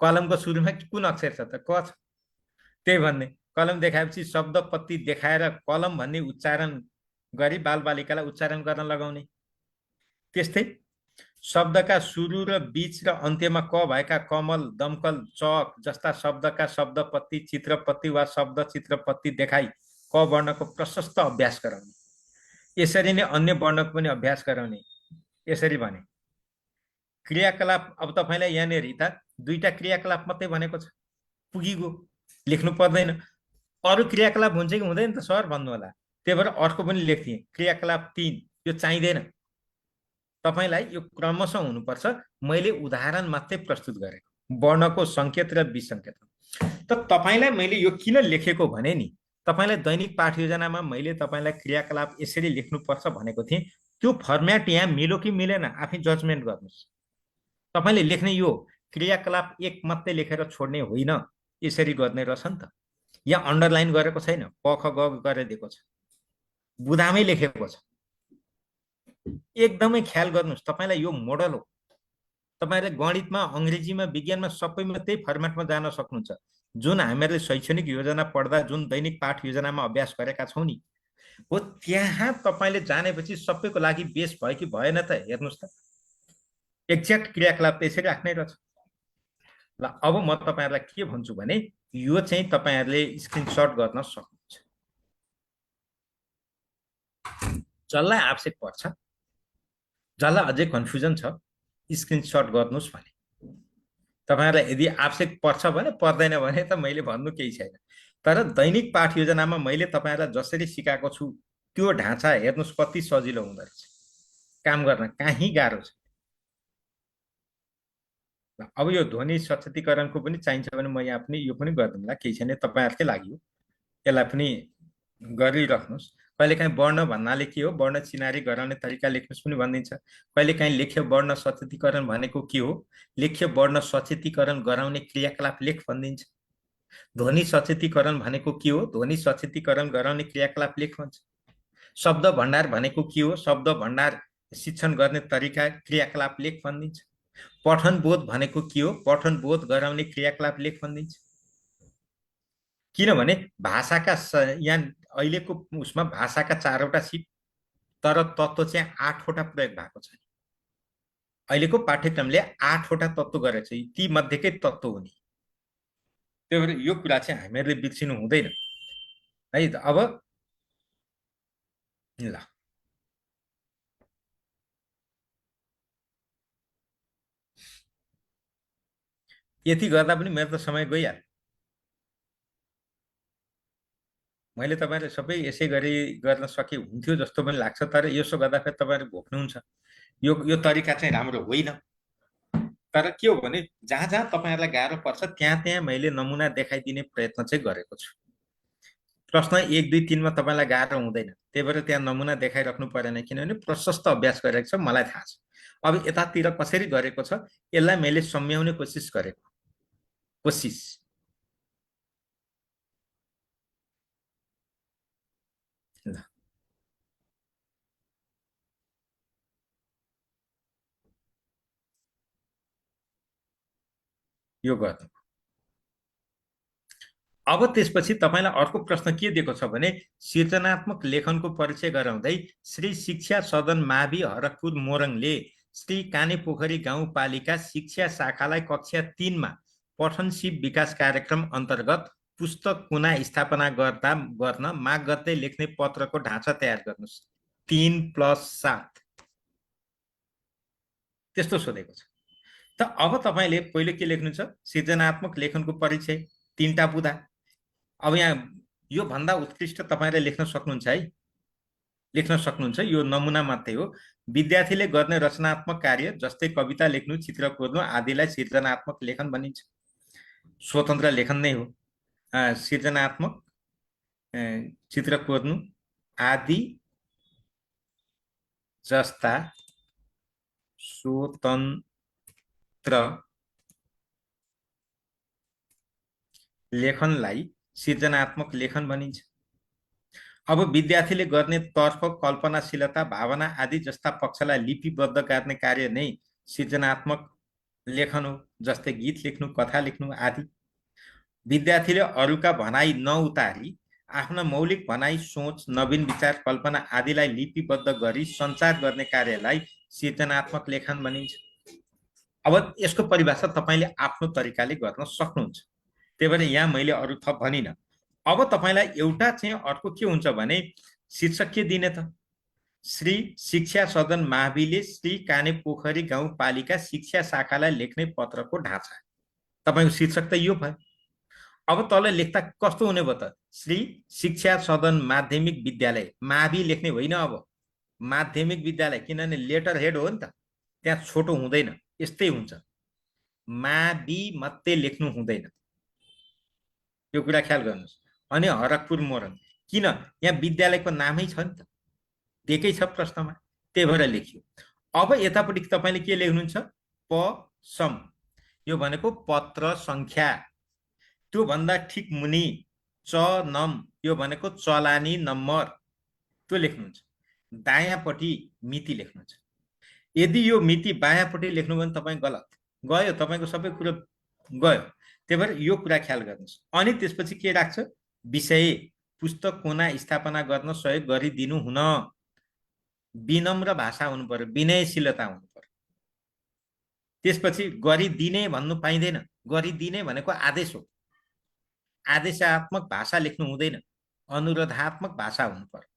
कलमको सुरुमा कुन अक्षर छ त? क छ। त्यही भन्ने। कलम देखाएपछि शब्द पत्ती देखाएर कलम भन्ने उच्चारण गरी बालबालिकालाई उच्चारण गर्न लगाउने। त्यस्तै शब्दका सुरु र बीच र अन्त्यमा क भएका कमल, दमकल, चक जस्ता शब्दका शब्दपत्ती, चित्रपत्ती वा शब्द चित्रपत्ती देखाई क वर्णको प्रशस्त अभ्यास गराउने। यसरी नै अन्य वर्णको पनि अभ्यास गराउने। यसरी भने क्रियाकलाप अब तपाईँलाई यहाँनिर त दुईटा क्रियाकलाप मात्रै भनेको छ, पुगिगयो, लेख्नु पर्दैन। अरू क्रियाकलाप हुन्छ कि हुँदैन त सर भन्नु होला। त्यही भएर अर्को पनि लेख्थेँ, क्रियाकलाप 3 यो चाहिँदैन। तपाईँलाई यो क्रमशः हुनुपर्छ। मैले उदाहरण मात्रै प्रस्तुत गरेको, वर्णको सङ्केत र विसङ्केत। त तपाईँलाई मैले यो किन लेखेको भने नि, तपाईँलाई दैनिक पाठ योजनामा मैले तपाईँलाई क्रियाकलाप यसरी लेख्नुपर्छ भनेको थिएँ। त्यो फर्म्याट यहाँ मिल्यो कि मिलेन आफै जजमेन्ट गर्नुहोस्। तपाईँले लेख्ने यो क्रियाकलाप 1 मात्रै लेखेर छोड्ने होइन, यसरी गर्ने रहेछ नि त। यहाँ अन्डरलाइन गरेको छैन, प ख ग गरेर दिएको छ, बुदामै लेखेको छ। एकदमै ख्याल गर्नुहोस्, तपाईँलाई यो मोडल हो। तपाईँहरूले गणितमा, अङ्ग्रेजीमा, विज्ञानमा सबैमा त्यही फर्मेटमा जान सक्नुहुन्छ। जुन हामीहरूले शैक्षणिक योजना पढ्दा जुन दैनिक पाठ योजनामा अभ्यास गरेका छौँ नि, हो त्यहाँ तपाईँले जानेपछि सबैको लागि बेस भयो कि भएन त हेर्नुहोस् त। एक्ज्याक्ट क्रियाकलाप त्यसरी राख्नै रहेछ। ल अब म तपाईँहरूलाई के भन्छु भने यो चाहिँ तपाईँहरूले स्क्रिनसट गर्न सक्नुहुन्छ। जसलाई आवश्यक पर्छ, जसलाई अझै कन्फ्युजन छ, स्क्रिनसट गर्नुहोस् भने। तपाईँहरूलाई यदि आवश्यक पर्छ भने, पर्दैन भने त मैले भन्नु केही छैन। तर दैनिक पाठ योजनामा मैले तपाईँहरूलाई जसरी सिकाएको छु त्यो ढाँचा हेर्नुहोस् कति सजिलो हुँदो रहेछ काम गर्न, कहीँ गाह्रो छ। अब यो ध्वनि सचेतीकरणको पनि चाहिन्छ भने म यहाँ पनि यो पनि गरिदिउँला, केही छैन, तपाईँहरूकै लागि हो। यसलाई पनि गरिराख्नुहोस्। कहिलेकाहीँ वर्ण भन्नाले के हो, वर्ण चिनारी गराउने तरिका लेख्नुहोस् पनि भनिदिन्छ। कहिलेकाहीँ लेख्य वर्ण सचेतीकरण भनेको के हो, लेख्य वर्ण सचेतीकरण गराउने क्रियाकलाप लेख भनिदिन्छ। ध्वनि सचेतीकरण भनेको के हो, ध्वनि सचेतीकरण गराउने क्रियाकलाप लेख भन्छ। शब्द भण्डार भनेको के हो, शब्द भण्डार शिक्षण गर्ने तरिका क्रियाकलाप लेख भनिदिन्छ। पठन बोध भनेको के हो, पठन बोध गराउने क्रियाकलाप लेख भनिदिन्छ। किनभने भाषाका यहाँ अहिलेको उसमा भाषाका 4वटा सिप, तर तत्त्व चाहिँ 8वटा प्रयोग भएको छ। अहिलेको पाठ्यक्रमले 8वटा तत्त्व गरेको छ, ती मध्येकै तत्त्व हुने। त्यही भएर यो कुरा चाहिँ हामीहरूले बिर्सिनु हुँदैन है त। अब ल यति गर्दा पनि मेरो त समय गइहाल्यो। मैले तपाईँहरूले सबै यसै गरी गर्न सके हुन्थ्यो जस्तो पनि लाग्छ, तर यसो गर्दाखेरि तपाईँहरू भोग्नुहुन्छ। यो तरिका चाहिँ राम्रो होइन। तर के हो भने जहाँ जहाँ तपाईँहरूलाई गाह्रो पर्छ त्यहाँ त्यहाँ मैले नमुना देखाइदिने प्रयत्न चाहिँ गरेको छु। प्रश्न 1, 2, 3 मा तपाईँलाई गाह्रो हुँदैन, त्यही भएर त्यहाँ नमुना देखाइराख्नु परेन, किनभने प्रशस्त अभ्यास गरेको छ, मलाई थाहा छ। अब यतातिर कसरी गरेको छ यसलाई मैले सम्झाउने कोसिस गरेको। यो गर्नु। अब त्यसपछि तपाईँलाई अर्को प्रश्न के दिएको छ भने सृजनात्मक लेखनको परिचय गराउँदै श्री शिक्षा सदन मावि हरकपुर मोरङले श्री कानेपोखरी गाउँपालिका शिक्षा शाखालाई कक्षा 3 मा पठन सिप विकास कार्यक्रम अन्तर्गत पुस्तक कुना स्थापना गर्न माग गर्दै लेख्ने पत्रको ढाँचा तयार गर्नुहोस्। 3+7 त्यस्तो सोधेको छ। त अब तपाईँले पहिले के लेख्नु छ, सृजनात्मक लेखनको परिचय 3टा बुँदा। अब यहाँ यो भन्दा उत्कृष्ट तपाईँले लेख्न सक्नुहुन्छ है, लेख्न सक्नुहुन्छ। यो नमुना मात्रै हो। विद्यार्थीले गर्ने रचनात्मक कार्य जस्तै कविता लेख्नु, चित्र कोर्नु आदिलाई सृजनात्मक लेखन भनिन्छ। स्वतन्त्र लेखन नै हो। सृजनात्मक चित्र कोर्नु आदि जस्ता स्वतन्त्र लेखनलाई सृजनात्मक लेखन भनिन्छ। अब विद्यार्थीले गर्ने तर्क, कल्पनाशीलता, भावना आदि जस्ता पक्षलाई लिपिबद्ध गर्ने कार्य नै सृजनात्मक लेखन हो, जस्तै गीत लेख्नु, कथा लेख्नु आदि। विद्यार्थीले अरूका भनाइ नउतारी आफ्ना मौलिक भनाइ, सोच, नवीन विचार, कल्पना आदिलाई लिपिबद्ध गरी सञ्चार गर्ने कार्यलाई सृजनात्मक लेखन भनिन्छ। अब यसको परिभाषा तपाईँले आफ्नो तरिकाले गर्न सक्नुहुन्छ, त्यही भएर यहाँ मैले अरू थप भनिनँ। अब तपाईँलाई एउटा चाहिँ अर्को के हुन्छ भने शीर्षक के दिने त, श्री शिक्षा सदन माविले श्री कानेपोखरी गाउँपालिका शिक्षा शाखालाई लेख्ने पत्रको ढाँचा। तपाईँको शीर्षक त यो भयो। अब तल लेख्दा कस्तो हुने भयो त? श्री शिक्षा सदन माध्यमिक विद्यालय, मावि लेख्ने होइन। अब माध्यमिक विद्यालय, किनभने लेटर हेड हो नि त, त्यहाँ छोटो हुँदैन, यस्तै हुन्छ। मावि मात्रै लेख्नु हुँदैन, यो कुरा ख्याल गर्नुहोस्। अनि हरकपुर मोरङ, किन? यहाँ विद्यालयको नामै छ नि त, दिएकै छ प्रश्नमा, त्यही भएर लेखियो। अब यतापट्टि तपाईँले के लेख्नुहुन्छ? प सम, यो भनेको पत्र संख्या। त्योभन्दा ठिक मुनि च नम, यो भनेको चलानी नम्बर, त्यो लेख्नुहुन्छ। दायाँपट्टि मिति लेख्नुहुन्छ। यदि यो मिति बायाँपट्टि लेख्नु भने तपाईँ गलत, गयो, तपाईँको सबै कुरो गयो। त्यही भएर यो कुरा ख्याल गर्नुहोस्। अनि त्यसपछि के राख्छ? विषय पुस्तक कोना स्थापना गर्न सहयोग गरिदिनु हुन, विनम्र भाषा हुनु पर्यो, विनयशीलता हुनु पर्यो। त्यसपछि गरिदिने भन्नु पाइँदैन, गरिदिने भनेको आदेश हो, आदेशात्मक भाषा लेख्नु हुँदैन, अनुरोधात्मक भाषा हुनु पर्यो।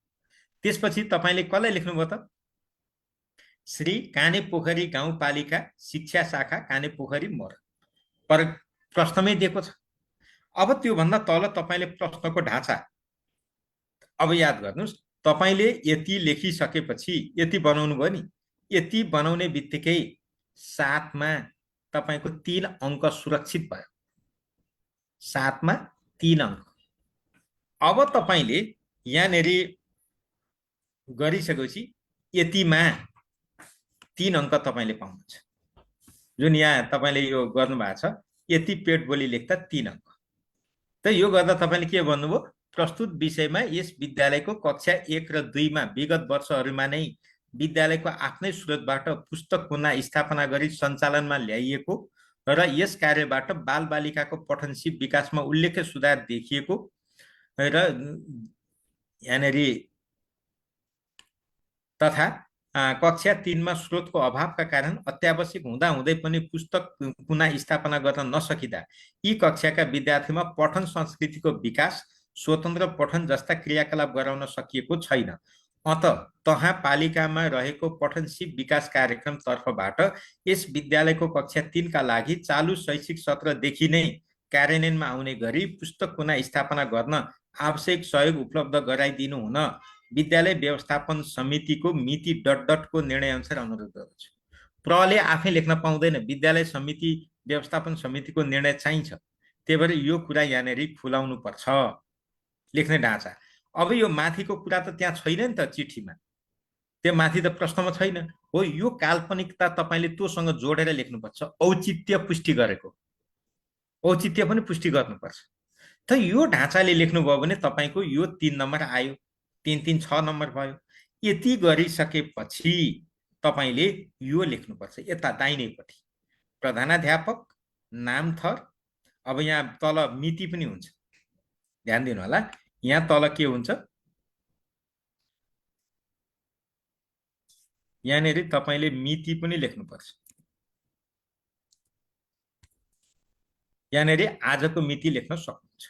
त्यसपछि तपाईँले कसलाई लेख्नुभयो त? श्री कानेपोखरी गाउँपालिका शिक्षा शाखा कानेपोखरी मोरङ, पर प्रश्नमै दिएको छ। अब त्योभन्दा तल तपाईँले प्रश्नको ढाँचा, अब याद गर्नुहोस्, तपाईँले यति लेखिसकेपछि यति बनाउनु भयो नि, यति बनाउने बित्तिकै साथमा तपाईँको 3 अङ्क सुरक्षित भयो, साथमा 3 अङ्क। अब तपाईँले यहाँनिर गरिसकेपछि यतिमा 3 अङ्क तपाईँले पाउनुहुन्छ, जुन यहाँ तपाईँले यो गर्नुभएको छ। यति पेट बोली लेख्दा 3 अङ्क। त यो गर्दा तपाईँले के भन्नुभयो? प्रस्तुत विषयमा यस विद्यालयको कक्षा 1 र 2 मा विगत वर्षहरूमा नै विद्यालयको आफ्नै स्रोतबाट पुस्तक कोना स्थापना गरी सञ्चालनमा ल्याइएको र यस कार्यबाट बालबालिकाको पठन सिप विकासमा उल्लेख्य सुधार देखिएको र यहाँनिर तथा कक्षा 3 मा स्रोतको अभावका कारण अत्यावश्यक हुँदा हुँदै पनि पुस्तक पुनः स्थापना गर्न नसकिँदा यी कक्षाका विद्यार्थीमा पठन संस्कृतिको विकास, स्वतन्त्र पठन जस्ता क्रियाकलाप गराउन सकिएको छैन। अत तहाँ पालिकामा रहेको पठन सिप विकास कार्यक्रम तर्फबाट यस विद्यालयको कक्षा 3 का लागि चालु शैक्षिक सत्रदेखि नै कार्यान्वयनमा आउने गरी पुस्तक पुनः स्थापना गर्न आवश्यक सहयोग उपलब्ध गराइदिनु हुन विद्यालय व्यवस्थापन समितिको मिति डट निर्णय अनुसार अनुरोध गर्दछु। प्रले आफै लेख्न पाउँदैन, विद्यालय समिति व्यवस्थापन समितिको निर्णय चाहिन्छ। त्यही भएर यो कुरा यहाँनिर खुलाउनु पर्छ, लेख्ने ढाँचा। अब यो माथिको कुरा त त्यहाँ छैन नि त चिठीमा, त्यो माथि त प्रश्नमा छैन हो। यो काल्पनिकता तपाईँले त्योसँग जोडेर लेख्नुपर्छ, औचित्य पुष्टि गरेको, औचित्य पनि पुष्टि गर्नुपर्छ। त यो ढाँचाले लेख्नुभयो भने तपाईँको यो 3 नम्बर आयो, 3 3 6 नम्बर भयो। यति गरिसकेपछि तपाईँले यो लेख्नुपर्छ यता दाहिनेपट्टि, प्रधानाध्यापक, नाम थर। अब यहाँ तल मिति पनि हुन्छ, ध्यान दिनु होला। यहाँ तल के हुन्छ, यहाँनिर तपाईँले मिति पनि लेख्नुपर्छ। यहाँनिर आजको मिति लेख्न सक्नुहुन्छ।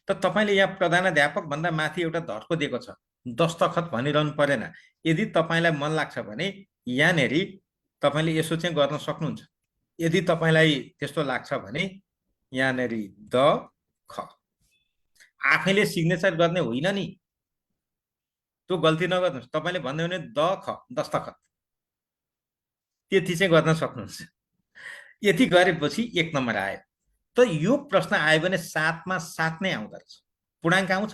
त तपाईँले यहाँ प्रधानाध्यापक भन्दा माथि एउटा धर्को दिएको छ, दस्तखत भनिरहनु परेन। यदि तपाईँलाई मन लाग्छ भने यहाँनिर तपाईँले यसो चाहिँ गर्न सक्नुहुन्छ। यदि तपाईँलाई त्यस्तो लाग्छ भने यहाँनिर द ख, आफैले सिग्नेचर गर्ने होइन नि, त्यो गल्ती नगर्नुहोस्। तपाईँले भन्दै भने द ख दस्तखत, त्यति चाहिँ गर्न सक्नुहुन्छ। यति गरेपछि 1 नम्बर आयो। त यो प्रश्न आयो भने 7 मा 7 नै आउँदो रहेछ। पूर्णाङ्क आउँछ,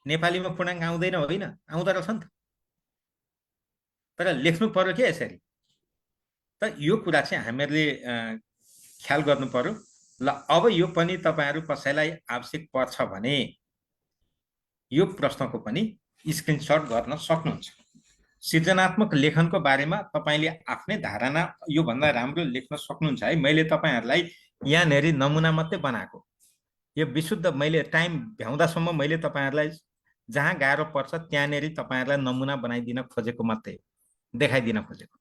नेपालीमा पूर्णाङ्क आउँदैन होइन, आउँदो रहेछ नि त, तर लेख्नु पर्यो के यसरी। त यो कुरा चाहिँ हामीहरूले ख्याल गर्नु पर्यो। ल अब यो पनि तपाईँहरू कसैलाई आवश्यक पर्छ भने यो प्रश्नको पनि स्क्रिनशट गर्न सक्नुहुन्छ। सृजनात्मक लेखनको बारेमा तपाईँले आफ्नै धारणा योभन्दा राम्रो लेख्न सक्नुहुन्छ है। मैले तपाईँहरूलाई यहाँनिर नमुना मात्रै बनाएको, यो विशुद्ध मैले टाइम भ्याउँदासम्म मैले तपाईँहरूलाई जहाँ गाह्रो पर्छ त्यहाँनिर तपाईँहरूलाई नमुना बनाइदिन खोजेको मात्रै, देखाइदिन खोजेको।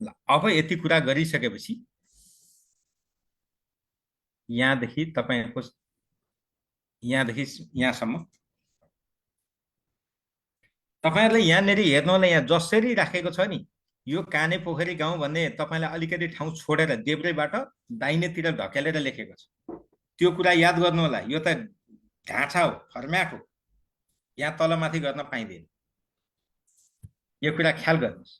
ल अब यति कुरा गरिसकेपछि यहाँदेखि तपाईँहरूको यहाँदेखि यहाँसम्म तपाईँहरूलाई यहाँनिर हेर्नु होला, यहाँ जसरी राखेको छ नि, यो काने पोखरी गाउँ भन्ने तपाईँलाई अलिकति ठाउँ छोडेर देब्रेबाट दाहिनेतिर ढकेलेर लेखेको छ। त्यो कुरा याद गर्नु होला। यो त ढाँचा हो, फर्म्याट हो, यहाँ तलमाथि गर्न पाइँदैन। यो कुरा ख्याल गर्नुहोस्।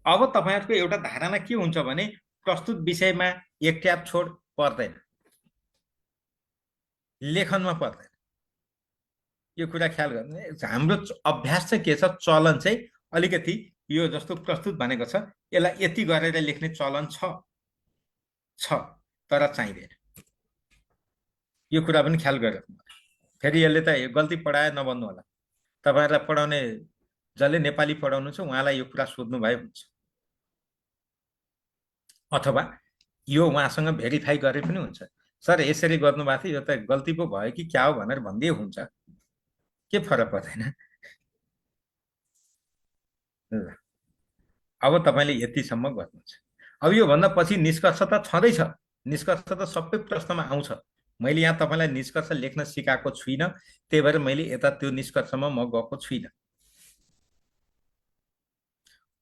अब तपाईँहरूको एउटा धारणा के हुन्छ भने प्रस्तुत विषयमा एक ट्याप छोड पर्दैन, लेखनमा पर्दैन। यो कुरा ख्याल गर्नु। हाम्रो अभ्यास चाहिँ के छ, चलन चाहिँ अलिकति यो जस्तो प्रस्तुत भनेको छ यसलाई यति गरेर लेख्ने चलन छ, तर चाहिँदैन। यो कुरा पनि ख्याल गरेर फेरि यसले त गल्ती पढाए नभन्नु होला। तपाईँहरूलाई पढाउने जसले नेपाली पढाउनुहुन्छ उहाँलाई यो कुरा सोध्नु भए हुन्छ, अथवा यो उहाँसँग भेरिफाई गरे पनि हुन्छ। सर यसरी गर्नुभएको थियो, यो त गल्ती पो भयो कि क्या हो भनेर भन्दै हुन्छ, के फरक पर्दैन। अब तपाईँले यतिसम्म गर्नुहुन्छ। अब योभन्दा पछि निष्कर्ष त छँदैछ, निष्कर्ष त सबै प्रश्नमा आउँछ। मैले यहाँ तपाईँलाई निष्कर्ष लेख्न सिकाएको छुइनँ, त्यही भएर मैले यता त्यो निष्कर्षमा म गएको छुइनँ।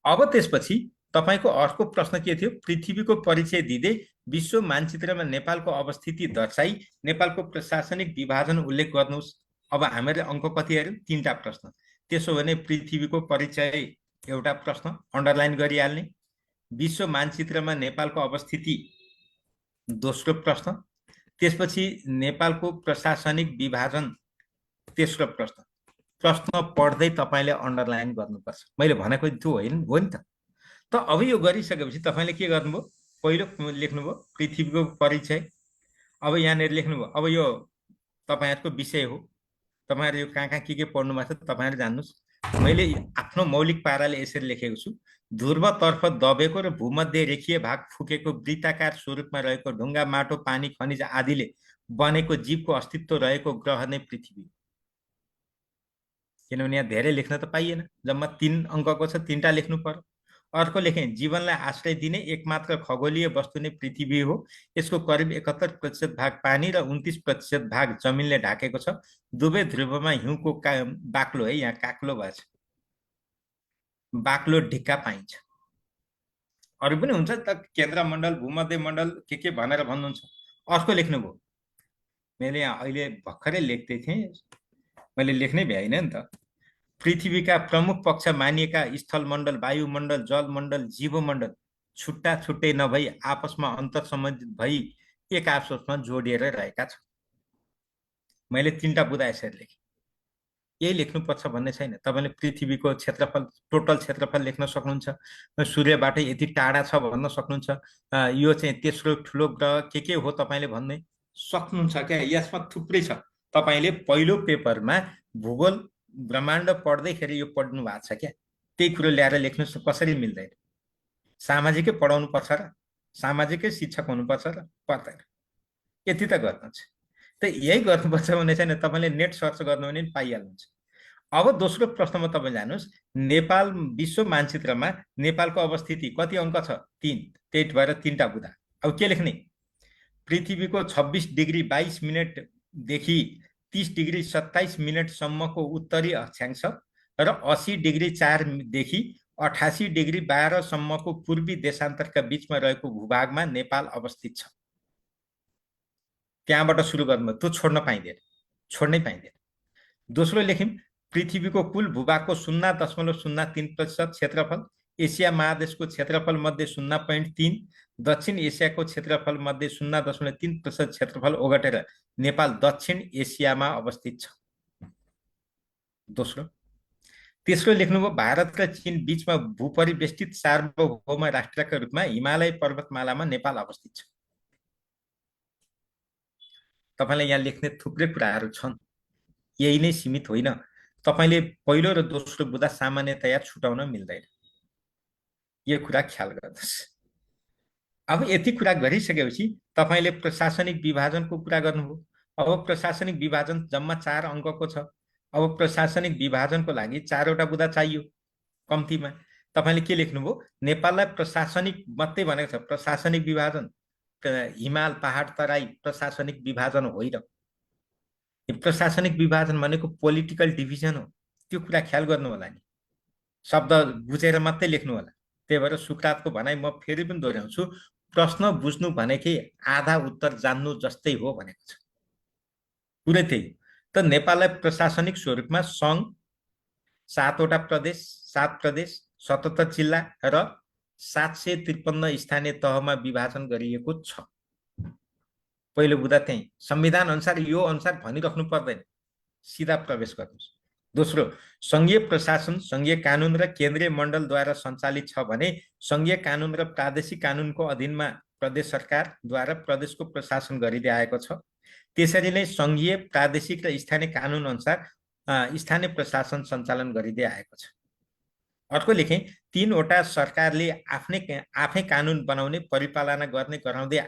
अब त्यसपछि तपाईँको अर्को प्रश्न के थियो, पृथ्वीको परिचय दिँदै विश्व मानचित्रमा नेपालको अवस्थिति दर्शाई नेपालको प्रशासनिक विभाजन उल्लेख गर्नुहोस्। अब हामीले अङ्क कति हेऱ्यौँ, 3टा प्रश्न। त्यसो भने पृथ्वीको परिचय एउटा प्रश्न अन्डरलाइन गरिहाल्ने, विश्व मानचित्रमा नेपालको अवस्थिति दोस्रो प्रश्न, त्यसपछि नेपालको प्रशासनिक विभाजन तेस्रो प्रश्न। प्रश्न पढ्दै तपाईँले अन्डरलाइन गर्नुपर्छ। मैले भनेको त्यो होइन हो नि त। त अब यो गरिसकेपछि तपाईँले के गर्नुभयो, पहिलो लेख्नुभयो पृथ्वीको परिचय। अब यहाँनिर लेख्नुभयो, अब यो तपाईँहरूको विषय हो, तपाईँहरू यो कहाँ कहाँ के पढ्नु भएको छ तपाईँहरू जान्नुहोस्। मैले आफ्नो मौलिक पाराले यसरी लेखेको छु, ध्रुवतर्फ दबेको र भूमध्य रेखीय भाग फुकेको वृत्ताकार स्वरूपमा रहेको ढुङ्गा, माटो, पानी, खनिज आदिले बनेको जीवको अस्तित्व रहेको ग्रह नै पृथ्वी। किनभने यहाँ धेरै लेख्न त पाइएन, जम्मा 3 अङ्कको छ, 3टा लेख्नु पर्यो। अर्को लेखेँ, जीवनलाई आश्रय दिने एकमात्र खगोलीय वस्तु नै पृथ्वी हो। यसको करिब 71% भाग पानी र 29% भाग जमिनले ढाकेको छ। दुवै ध्रुवमा हिउँको बाक्लो है, यहाँ काक्लो भएछ, बाक्लो ढिक्का पाइन्छ। अरू पनि हुन्छ त, केन्द्र मण्डल, भूमध्य मण्डल के भनेर भन्नुहुन्छ। अर्को लेख्नुभयो, मैले यहाँ अहिले भर्खरै लेख्दै थिएँ, मैले लेख्नै भ्याइनँ नि त। पृथ्वीका प्रमुख पक्ष मानिएका स्थलमण्डल, वायुमण्डल, जलमण्डल, जीवमण्डल छुट्टा छुट्टै नभई आपसमा अन्तर सम्बन्धित भई एक आपसमा जोडिएर रहेका छन्। मैले 3टा बुँदा यसरी लेखेँ। यही लेख्नुपर्छ भन्ने छैन। तपाईँले पृथ्वीको क्षेत्रफल, टोटल क्षेत्रफल लेख्न सक्नुहुन्छ, सूर्यबाट यति टाढा छ भन्न सक्नुहुन्छ, यो चाहिँ तेस्रो ठुलो ग्रह के हो तपाईँले भन्ने सक्नुहुन्छ क्या। यसमा थुप्रै छ। तपाईँले पहिलो पेपरमा भूगोल ब्रह्माण्ड पढ्दैखेरि यो पढ्नु भएको छ क्या, त्यही कुरो ल्याएर लेख्नु कसरी मिल्दैन। सामाजिकै पढाउनु पर्छ र, सामाजिकै शिक्षक हुनुपर्छ र, पर्दैन। यति त गर्नुहुन्छ। त यही गर्नुपर्छ भन्ने छैन, तपाईँले नेट सर्च गर्नु भने पाइहाल्नुहुन्छ। अब दोस्रो प्रश्नमा तपाईँ जानुहोस्, नेपाल विश्व मानचित्रमा नेपालको अवस्थिति कति अङ्क छ, 3, त्यही भएर 3टा बुँदा। अब के लेख्ने, पृथ्वीको 26 डिग्री 22 मिनटदेखि 30 डिग्री 27 मिनटसम्मको उत्तरी अक्षांश र 80 डिग्री 4देखि 88 डिग्री 12सम्मको पूर्वी देशान्तरका बीचमा रहेको भूभागमा नेपाल अवस्थित छ। त्यहाँबाट सुरु गर्नु, त्यो छोड्न पाइँदैन, छोड्नै पाइँदैन। दोस्रो लेख्यौँ, पृथ्वीको कुल भूभागको 0.03% क्षेत्रफल, एसिया महादेशको क्षेत्रफल मध्ये 0.3, दक्षिण एसियाको क्षेत्रफल मध्ये 0.3% क्षेत्रफल ओगटेर नेपाल दक्षिण एसियामा अवस्थित छ। दोस्रो। तेस्रो लेख्नुभयो, भारत र चीन बीचमा भूपरिवेष्टित सार्वभौम राष्ट्रका रूपमा हिमालय पर्वतमालामा नेपाल अवस्थित छ। तपाईँले यहाँ लेख्ने थुप्रै कुराहरू छन्, यही नै सीमित होइन। तपाईँले पहिलो र दोस्रो बुँदा सामान्यतया छुटाउन मिल्दैन, यो कुरा ख्याल गर्नुहोस्। अब यति कुरा गरिसकेपछि तपाईँले प्रशासनिक विभाजनको कुरा गर्नुभयो। अब प्रशासनिक विभाजन जम्मा 4 अङ्कको छ। अब प्रशासनिक विभाजनको लागि 4वटा बुँदा चाहियो कम्तीमा। तपाईँले के लेख्नुभयो, नेपाललाई प्रशासनिक मात्रै भनेको छ, प्रशासनिक विभाजन हिमाल, पहाड, तराई प्रशासनिक विभाजन होइन। प्रशासनिक विभाजन भनेको पोलिटिकल डिभिजन हो, त्यो कुरा ख्याल गर्नु होला नि। शब्द बुझेर मात्रै लेख्नु होला। त्यही भएर सुकरातको भनाइ म फेरि पनि दोहोऱ्याउँछु, प्रश्न बुझ्नु भनेकै आधा उत्तर जान्नु जस्तै हो भनेको छ। पुरै त्यही। त नेपाललाई प्रशासनिक स्वरूपमा सङ्घ, 7वटा प्रदेश, 7 प्रदेश, 77 जिल्ला र 753 स्थानीय तहमा विभाजन गरिएको छ। पहिलो बुदा त्यही। संविधान अनुसार यो अनुसार भनिराख्नु पर्दैन, सिधा प्रवेश गर्नुहोस्। दोस्रो, सङ्घीय प्रशासन सङ्घीय कानुन र केन्द्रीय मण्डलद्वारा सञ्चालित छ भने सङ्घीय कानुन र प्रादेशिक कानुनको अधीनमा प्रदेश सरकारद्वारा प्रदेशको प्रशासन गरिँदै आएको छ। त्यसरी नै सङ्घीय, प्रादेशिक र स्थानीय कानुन अनुसार स्थानीय प्रशासन सञ्चालन गरिँदै आएको छ। अर्को लेखेँ, 3वटा सरकारले आफै कानुन बनाउने, परिपालना गर्ने, गराउँदै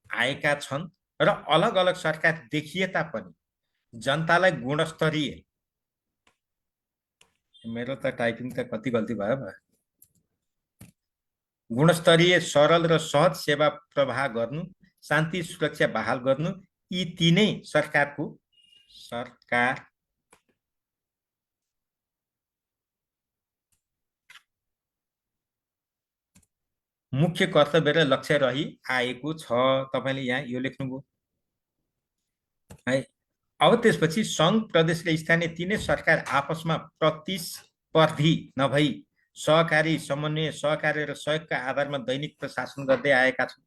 आएका छन् र अलग अलग सरकार देखिए तापनि जनतालाई गुणस्तरीय, मेरो त टाइपिङ त कति गल्ती भयो, गुणस्तरीय, सरल र सहज सेवा प्रवाह गर्नु, शान्ति सुरक्षा बहाल गर्नु, यी तीनै सरकार मुख्य कर्तव्य र लक्ष्य रही आएको छ। तपाईले यहाँ यो लेख्नुभयो है। अब त्यसपछि सङ्घ, प्रदेश र स्थानीय तीनै सरकार आपसमा प्रतिस्पर्धी नभई सहकारी, समन्वय, सहकार्य र सहयोगका आधारमा दैनिक प्रशासन गर्दै आएका छन्।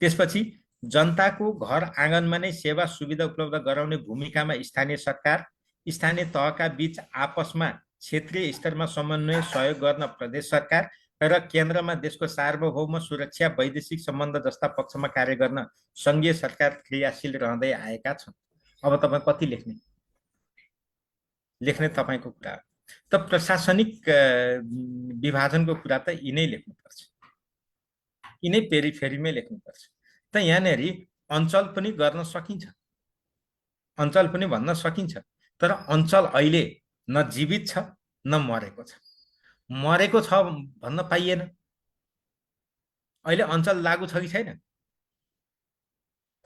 त्यसपछि जनताको घर आँगनमा नै सेवा सुविधा उपलब्ध गराउने भूमिकामा स्थानीय सरकार, स्थानीय तहका बीच आपसमा क्षेत्रीय स्तरमा समन्वय, सहयोग गर्न प्रदेश सरकार र केन्द्रमा देशको सार्वभौम सुरक्षा, वैदेशिक सम्बन्ध जस्ता पक्षमा कार्य गर्न सङ्घीय सरकार क्रियाशील रहँदै आएका छन्। अब तपाईँ कति लेख्ने तपाईँको कुरा हो। त प्रशासनिक विभाजनको कुरा त यिनै लेख्नुपर्छ, यिनै पेरिफेरीमै लेख्नुपर्छ। त यहाँनिर अञ्चल पनि गर्न सकिन्छ, अञ्चल पनि भन्न सकिन्छ, तर अञ्चल अहिले न जीवित छ न मरेको छ। मरेको छ भन्न पाइएन। अहिले अञ्चल लागू छ कि छैन?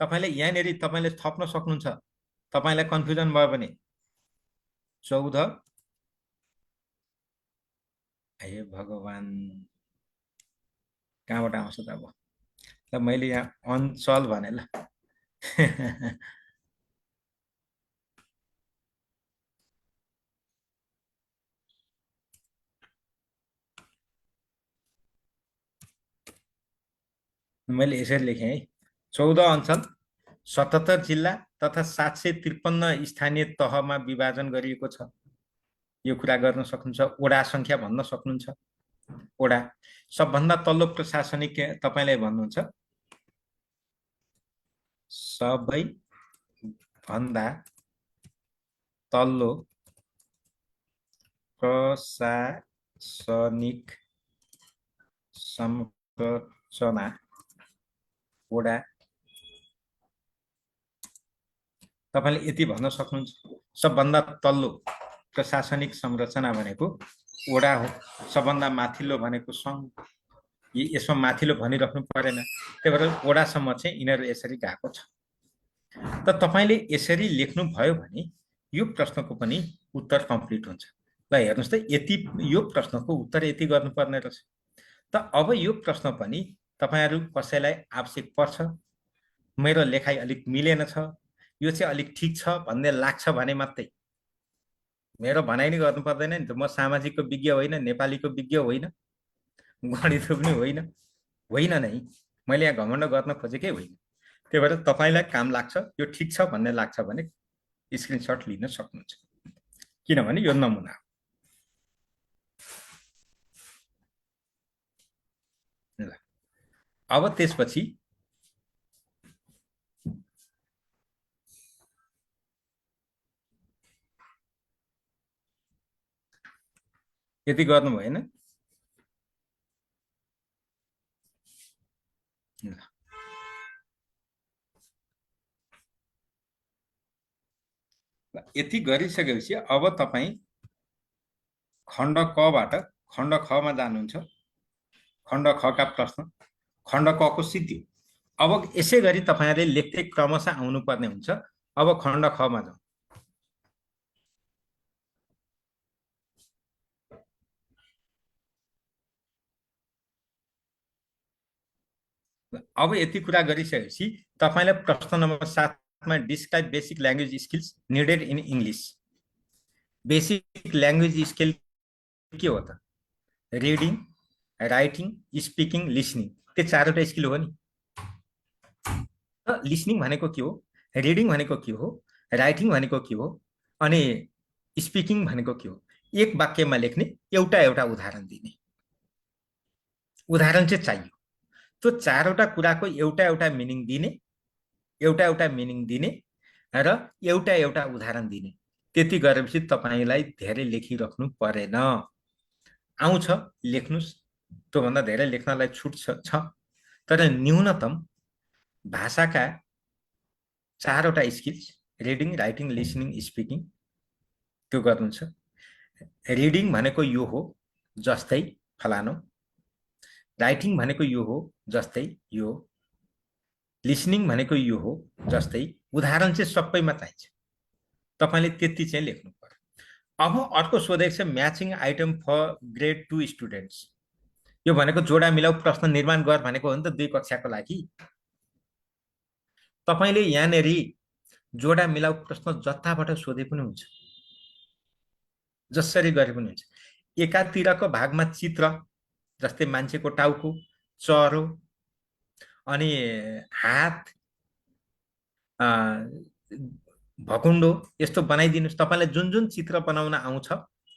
तपाईँले यहाँनिर तपाईँले थप्न सक्नुहुन्छ। तपाईँलाई कन्फ्युजन भयो भने 14, हे भगवान, कहाँबाट आउँछ त? अब ल मैले यहाँ अञ्चल भने ल मैले यसरी लेखेँ है। 14 अञ्चल, 77 जिल्ला तथा 753 स्थानीय तहमा विभाजन गरिएको छ। यो कुरा गर्न सक्नुहुन्छ। वडा संख्या भन्न सक्नुहुन्छ। वडा सबभन्दा तल्लो प्रशासनिक, तपाईले भन्नुहुन्छ सबैभन्दा तल्लो प्रशासनिक संरचना वडा। तपाईले यति भन्न सक्नुहुन्छ, सबभन्दा तल्लो प्रशासनिक संरचना भनेको वडा हो, सबभन्दा माथिल्लो भनेको सङ्घ। यसमा माथिल्लो भनिराख्नु परेन। त्यही भएर वडासम्म चाहिँ यिनीहरू यसरी गएको छ। त तपाईले यसरी लेख्नु भयो भने यो प्रश्नको पनि उत्तर कम्प्लिट हुन्छ। ल हेर्नुहोस् त, यति यो प्रश्नको उत्तर यति गर्नुपर्ने रहेछ। त अब यो प्रश्न पनि तपाईहरू कसैलाई आवश्यक पर्छ, मेरो लेखाइ अलिक मिलेन छ, यो चाहिँ अलिक ठिक छ भन्ने लाग्छ भने मात्रै, मेरो भनाइ नै गर्नु पर्दैन नि त। म सामाजिकको विज्ञ होइन, नेपालीको विज्ञ होइन, गणितको पनि होइन नै। मैले यहाँ घमण्ड गर्न खोजेकै होइन। त्यही भएर तपाईँलाई काम लाग्छ, यो ठिक छ भन्ने लाग्छ भने स्क्रिनसट लिन सक्नुहुन्छ, किनभने यो नमुना हो। अब त्यसपछि यति गर्नु भएन। यति गरिसकेपछि अब तपाईँ खण्ड कबाट खण्ड खमा जानुहुन्छ। खण्ड खका प्रश्न, खण्ड कको सिद्धियो। अब यसै गरी तपाईँहरूले लेख्दै क्रमशः आउनुपर्ने हुन्छ। अब खण्ड खमा जाउँ। अब यति कुरा गरिसकेपछि तपाईँलाई प्रश्न नम्बर 7मा describe basic language skills needed in English. Basic language skill के हो त? रिडिङ, राइटिङ, स्पिकिङ, लिसनिङ, त्यो 4वटा स्किल हो नि। लिसनिङ भनेको के हो, रिडिङ भनेको के हो, राइटिङ भनेको के हो, अनि स्पिकिङ भनेको के हो? एक वाक्यमा लेख्ने, एउटा एउटा उदाहरण दिने। उदाहरण चाहिँ चाहियो। त्यो 4वटा कुराको एउटा एउटा मिनिङ दिने, एउटा एउटा मिनिङ दिने र एउटा एउटा उदाहरण दिने। त्यति गरेपछि तपाईँलाई धेरै लेखिराख्नु परेन। आउँछ लेख्नुस्, त्योभन्दा धेरै लेख्नलाई छुट छ, तर न्यूनतम भाषाका 4वटा skills reading, writing, listening, speaking त्यो गर्नुहुन्छ। रिडिङ भनेको यो हो जस्तै फलानो, राइटिङ भनेको यो हो जस्तै यो, लिसनिङ भनेको यो हो जस्तै, उदाहरण चाहिँ सबैमा चाहिन्छ। तपाईँले त्यति चाहिँ लेख्नु पर्यो। अब अर्को सोधेको छ matching item for grade 2 students. यो भनेको जोडा मिलाउ प्रश्न निर्माण गर भनेको हो नि त 2 कक्षाको लागि। तपाईँले यहाँनिर जोडा मिलाउ प्रश्न जताबाट सोधे पनि हुन्छ, जसरी गरे पनि हुन्छ। एकातिरको भागमा चित्र जस्तै मान्छेको टाउको, चरो, अनि हात, भकुण्डो यस्तो बनाइदिनुस्। तपाईँलाई जुन जुन चित्र बनाउन आउँछ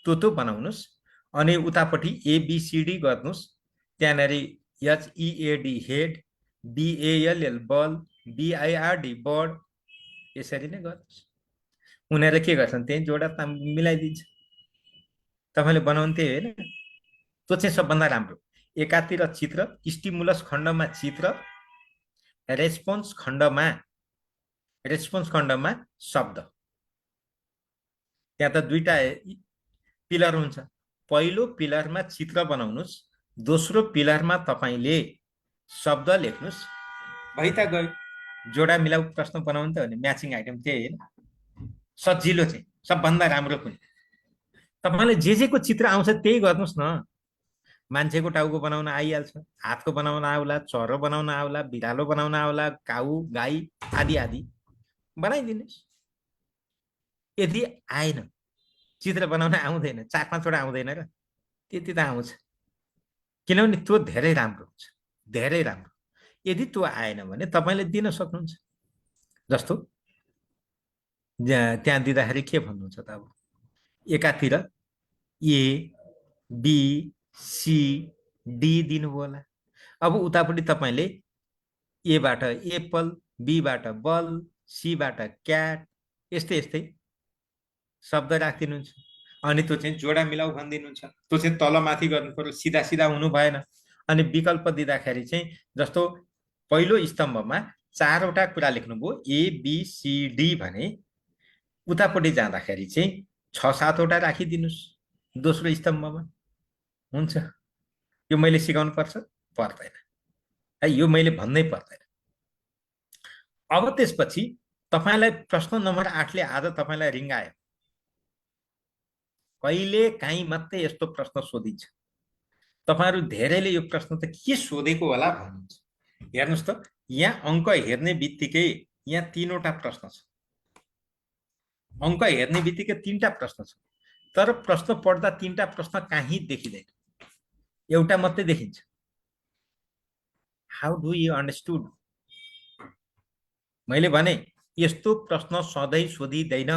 त्यो बनाउनुस्। अनि उतापट्टि एबीसीडी गर्नुस्। त्यहाँनिर HEAD हेड, BALL बल, BIRD बर्ड, यसरी नै गर्नुस्। उनीहरूले के गर्छन् त्यही जोडा मिलाइदिन्छ। तपाईँले बनाउनु त्यही होइन, त्यो चाहिँ सबभन्दा राम्रो। एकातिर चित्र, स्टिमुलस खण्डमा चित्र, रेस्पोन्स खण्डमा शब्द। त्यहाँ त 2टा पिलर हुन्छ। पहिलो पिलरमा चित्र बनाउनुस्, दोस्रो पिलरमा तपाईँले शब्द लेख्नुस्। भइ त गयो। जोडा मिलाउ प्रश्न बनाउनु त हो नि, म्याचिङ आइटम त्यही होइन। सजिलो चाहिँ सबभन्दा राम्रो पनि। तपाईँले जेको चित्र आउँछ त्यही गर्नुहोस् न। मान्छेको टाउको बनाउन आइहाल्छ, हातको बनाउन आउला, चरो बनाउन आउला, बिरालो बनाउन आउला, काउ, गाई आदि आदि बनाइदिनुहोस्। यदि आएन, चित्र बनाउन आउँदैन, 4-5वटा आउँदैन र, त्यति त आउँछ। किनभने त्यो धेरै राम्रो हुन्छ, धेरै राम्रो। यदि त्यो आएन भने तपाईँले दिन सक्नुहुन्छ। जस्तो त्यहाँ दिँदाखेरि के भन्नुहुन्छ त? अब एकातिर A, B, C, D दिनुभयो होला। अब उतापट्टि तपाईँले एबाट एप्पल, बीबाट बल, सीबाट क्याट, यस्तै यस्तै शब्द राखिदिनुहुन्छ। अनि त्यो चाहिँ जोडा मिलाउ भनिदिनुहुन्छ। त्यो चाहिँ तलमाथि गर्नु पर्यो, सिधा सिधा हुनु भएन। अनि विकल्प दिँदाखेरि चाहिँ जस्तो पहिलो स्तम्भमा 4वटा कुरा लेख्नुभयो ABCD भने, उतापट्टि जाँदाखेरि चाहिँ 6-7वटा राखिदिनुहोस् दोस्रो स्तम्भमा। हुन्छ। यो मैले सिकाउनु पर्छ? पर्दैन है, यो मैले भन्नै पर्दैन। अब त्यसपछि तपाईँलाई प्रश्न नम्बर 8ले आज तपाईँलाई रिङ्गायो। कहिले काहीँ मात्रै यस्तो प्रश्न सोधिन्छ। तपाईँहरू धेरैले यो प्रश्न त के सोधेको होला भन्नुहुन्छ। हेर्नुहोस् त, यहाँ अङ्क हेर्ने बित्तिकै यहाँ 3वटा प्रश्न छ। अङ्क हेर्ने बित्तिकै 3टा प्रश्न छ, तर प्रश्न पढ्दा 3टा प्रश्न कहीँ देखिँदैन, एउटा मात्रै देखिन्छ। How do you understood? मैले भने यस्तो प्रश्न सधैँ सोधिँदैन,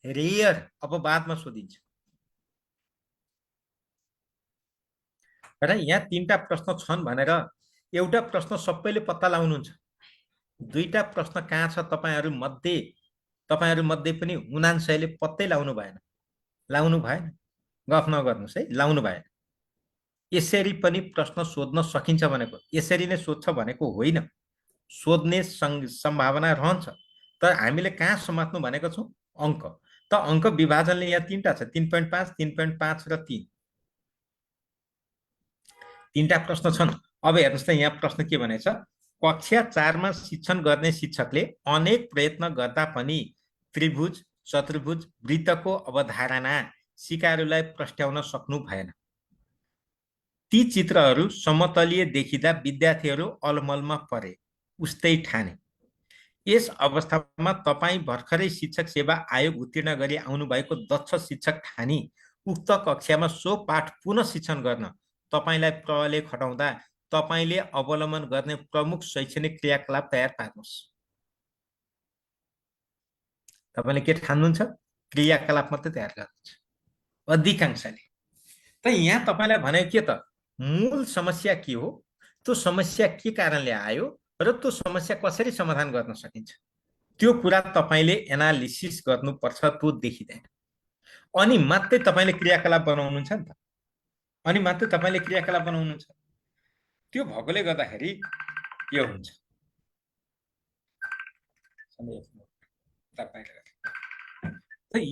रेयर, अपवादमा सोधिन्छ। र यहाँ 3टा प्रश्न छन् भनेर एउटा प्रश्न सबैले पत्ता लगाउनुहुन्छ। 2टा प्रश्न कहाँ छ तपाईँहरू मध्ये पनि 99ले पत्तै लाउनु भएन। गफ नगर्नुहोस् है, लाउनु भएन। यसरी पनि प्रश्न सोध्न सकिन्छ भनेको, यसरी नै सोध्छ भनेको होइन। सोध्ने सम्भावना रहन्छ, तर हामीले कहाँ समात्नु भनेको छौँ? अङ्क। त अङ्क विभाजनले यहाँ 3टा छ, 3.5, 3.5 र 3। 3टा प्रश्न छन्। अब हेर्नुहोस् त, यहाँ प्रश्न के भनेछ? कक्षा 4मा शिक्षण गर्ने शिक्षकले अनेक प्रयत्न गर्दा पनि त्रिभुज चतुर्भुज वृत्तको अवधारणा सिकारुलाई प्रस्ट्याउन सक्नु भएन। ती चित्रहरू समतलीय देखिँदा विद्यार्थीहरू अलमलमा परे, उस्तै ठाने। यस अवस्थामा तपाईँ भर्खरै शिक्षक सेवा आयोग उत्तीर्ण गरी आउनुभएको दक्ष शिक्षक ठानी उक्त कक्षामा सो पाठ पुनः शिक्षण गर्न तपाईँलाई प्रहरले खटाउँदा तपाईँले अवलम्बन गर्ने प्रमुख शैक्षणिक क्रियाकलाप तयार पार्नुहोस्। तपाईँले के ठान्नुहुन्छ? क्रियाकलाप मात्रै तयार गर्नुहुन्छ अधिकांशले। त यहाँ तपाईँलाई भने के त मूल समस्या के हो, त्यो समस्या के कारणले आयो र त्यो समस्या कसरी समाधान गर्न सकिन्छ, त्यो कुरा तपाईँले एनालिसिस गर्नुपर्छ। त्यो देखिँदैन अनि मात्रै तपाईँले क्रियाकलाप बनाउनुहुन्छ नि त, अनि मात्रै तपाईँले क्रियाकलाप बनाउनुहुन्छ। त्यो भएकोले गर्दाखेरि यो हुन्छ।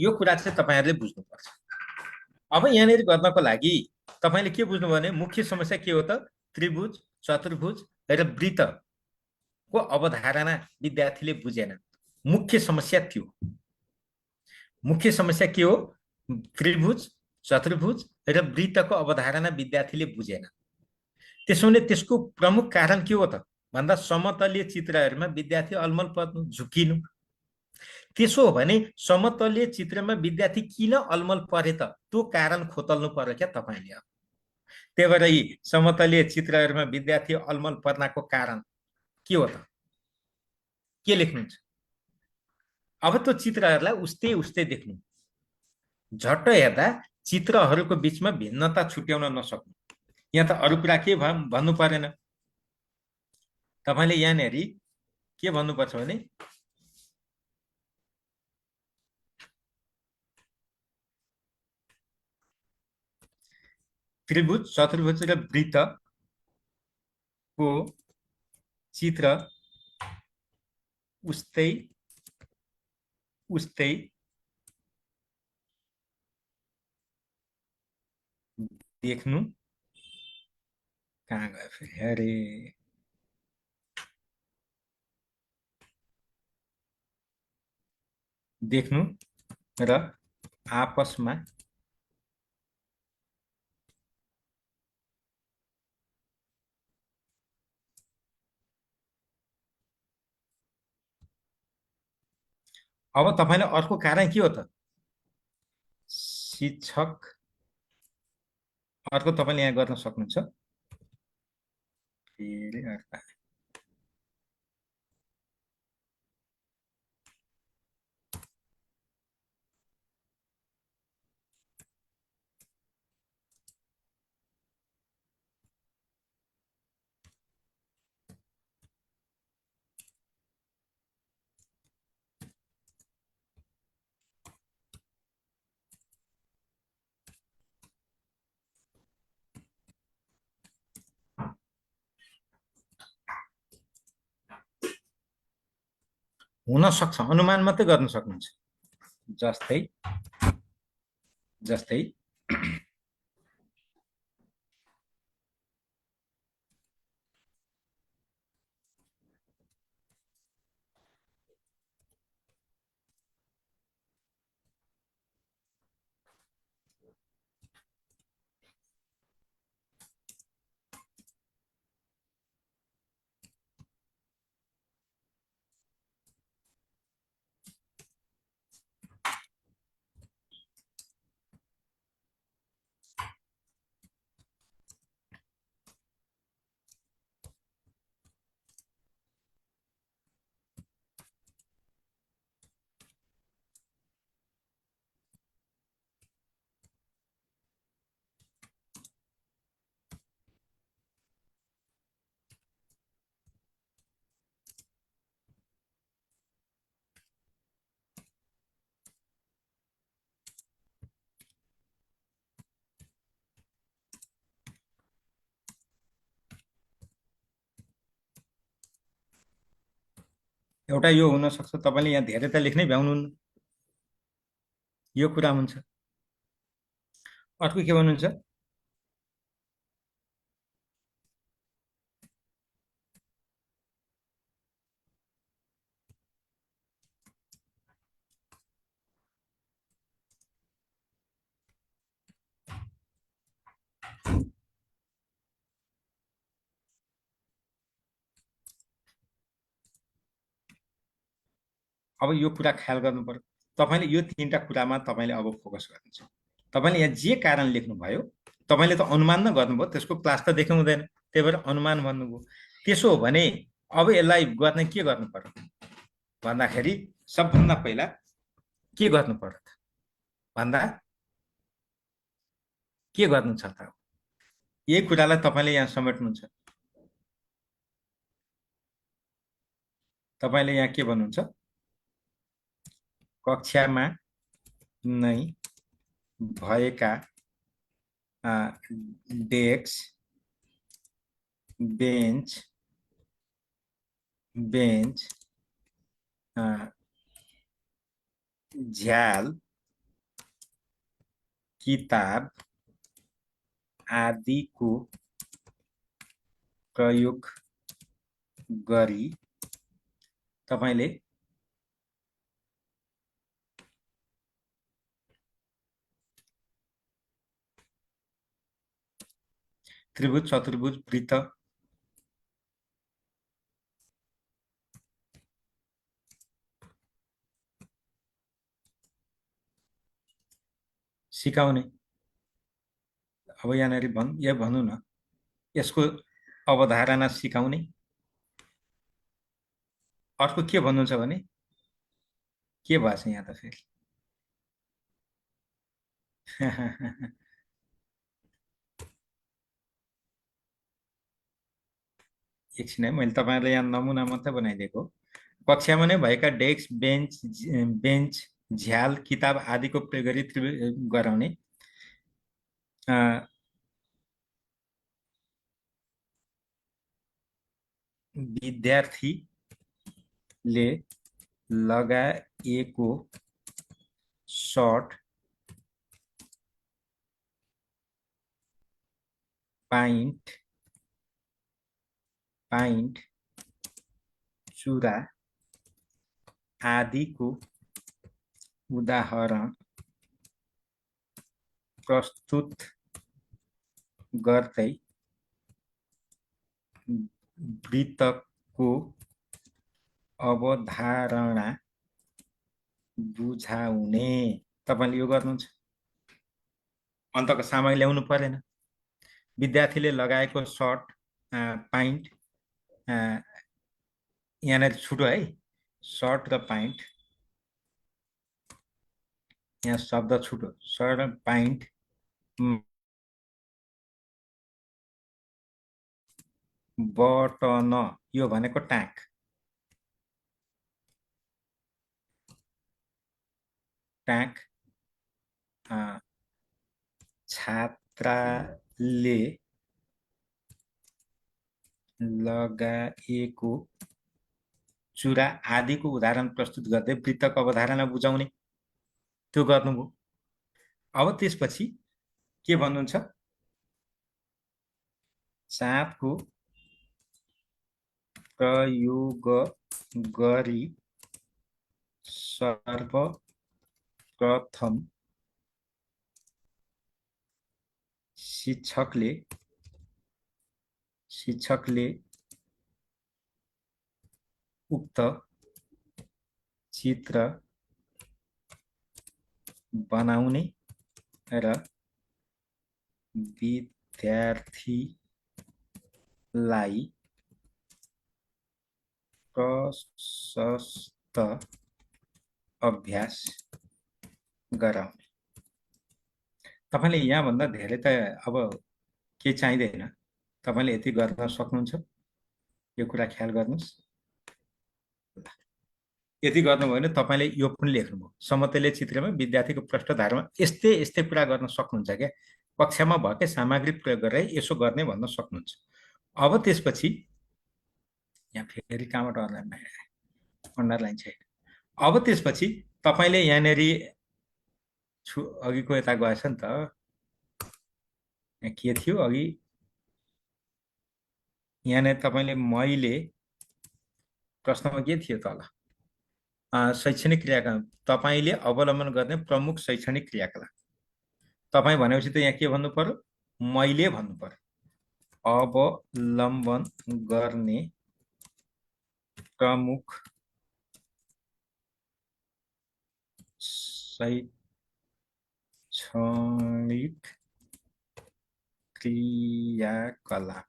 यो कुरा चाहिँ तपाईँहरूले बुझ्नुपर्छ। अब यहाँनिर गर्नको लागि तपाईँले के बुझ्नु भने मुख्य समस्या के हो त? त्रिभुज चतुर्भुज र वृत्तको अवधारणा विद्यार्थीले बुझेन। मुख्य समस्या त्यो। मुख्य समस्या के हो? त्रिभुज चतुर्भुज र वृत्तको अवधारणा विद्यार्थीले बुझेन। त्यसोले त्यसको प्रमुख कारण के हो त भन्दा समतलीय चित्रहरूमा विद्यार्थी अलमल पर्नु, झुकिनु। त्यसो हो भने समतलीय चित्रमा विद्यार्थी किन अलमल परे त? त्यो कारण खोतल्नु पर्यो क्या तपाईँले। त्यही भएर यी समतलीय चित्रहरूमा विद्यार्थी अलमल पर्नको कारण के हो त? के लेख्नुहुन्छ? अब त्यो चित्रहरूलाई उस्तै उस्तै देख्नु। झट्ट हेर्दा चित्रहरूको बीचमा भिन्नता छुट्याउन नसक्नु। यहाँ त अरू कुरा के भन्नु परेन। तपाईँले यहाँनिर के भन्नुपर्छ भने त्रिभुज चतुर्भुज र वृत्तको चित्र उस्तै उस्तै देख्नु। कहाँ गयो फेरि? अरे देख्नु र आपसमा अब तपाईलाई अर्को कारण के हो त? शिक्षक अर्को तपाईले यहाँ गर्न सक्नुहुन्छ। फेरि अर्का हुन सक्छ, अनुमान मात्रै गर्न सक्नुहुन्छ। जस्तै एउटा यो हुन सक्छ, तपाईले यहाँ धेरै त लेख्नै भ्याउनुहुन्न, यो कुरा हुन्छ। अर्को के भन्नुहुन्छ? अब यो कुरा ख्याल गर्नु पर्यो। तपाईँले यो तीनटा कुरामा तपाईँले अब फोकस गर्नुहुन्छ। तपाईँले यहाँ जे कारण लेख्नुभयो, तपाईँले त अनुमान न गर्नुभयो, त्यसको क्लास त देख्नु हुँदैन, त्यही भएर अनुमान भन्नुभयो। त्यसो हो भने अब यसलाई गर्ने के गर्नु पर्यो भन्दाखेरि सबभन्दा पहिला के गर्नु पर्यो भन्दा के गर्नु छ त, यही कुरालाई तपाईँले यहाँ समेट्नुहुन्छ। तपाईँले यहाँ के भन्नुहुन्छ, कक्षामा नै भएका डेस्क बेन्च झ्याल किताब आदिको प्रयोग गरी तपाईले त्रिभुज, चतुर्भुज, वृत्त सिकाउने। अब यहाँनिर यो भनौँ न, यसको अवधारणा सिकाउने। अर्को के भन्नुहुन्छ भने के भएछ यहाँ त फेरि एकछिन है, मैले तपाईँलाई यहाँ नमुना मात्रै बनाइदिएको। कक्षामा नै भएका डेस्क बेन्च झ्याल किताब आदिको प्रयोग गरी गराउने। विद्यार्थीले लगाएको सर्ट पाइन्ट चुरा आदिको उदाहरण प्रस्तुत गर्दै वृत्तको अवधारणा बुझाउने। तपाईले यो गर्नुहुन्छ, अन्तको सामग्री ल्याउनु परेन। विद्यार्थीले लगाएको सर्ट पाइन्ट, यहाँनिर छुटो है, सर्ट र पाइन्ट, यहाँ शब्द छुटो, सर्ट र पाइन्ट बटन, यो भनेको ट्याग, छात्रले लगाएको चुरा आदिको उदाहरण प्रस्तुत गर्दै वृत्तको अवधारणा बुझाउने। त्यो गर्नुभयो। अब त्यसपछि के भन्नुहुन्छ, चाँपको प्रयोग गरी सर्वप्रथम शिक्षकले उक्त चित्र बनाउने र विद्यार्थीलाई प्रशस्त अभ्यास गराउने। तपाईले यहाँ भन्दा धेरै त अब के चाहिँदैन, तपाईले यति गर्न सक्नुहुन्छ। यो कुरा ख्याल गर्नुस्। यति गर्नुभयो भने तपाईले यो पनि लेख्नुभयो, समतलीय चित्रमा विद्यार्थीको पृष्ठधारमा यस्तै यस्तै कुरा गर्न सक्नुहुन्छ क्या। कक्षामा भएकै सामग्री प्रयोग गरेर यसो गर्ने भन्न सक्नुहुन्छ। अब त्यसपछि यहाँ फेरि कहाँबाट अन्डरलाइन छैन। अब त्यसपछि तपाईले यहाँनिर अघिको यता गएछ नि त, यहाँ के थियो अघि, यहाँनिर तपाईले मैले प्रश्नमा के थियो तल, शैक्षणिक क्रियाकलाप, तपाईले अवलम्बन गर्ने प्रमुख शैक्षणिक क्रियाकलाप। तपाई भनेपछि त यहाँ के भन्नु पर्यो, मैले भन्नु पर्यो। अवलम्बन गर्ने प्रमुख शैक्षणिक क्रियाकलाप।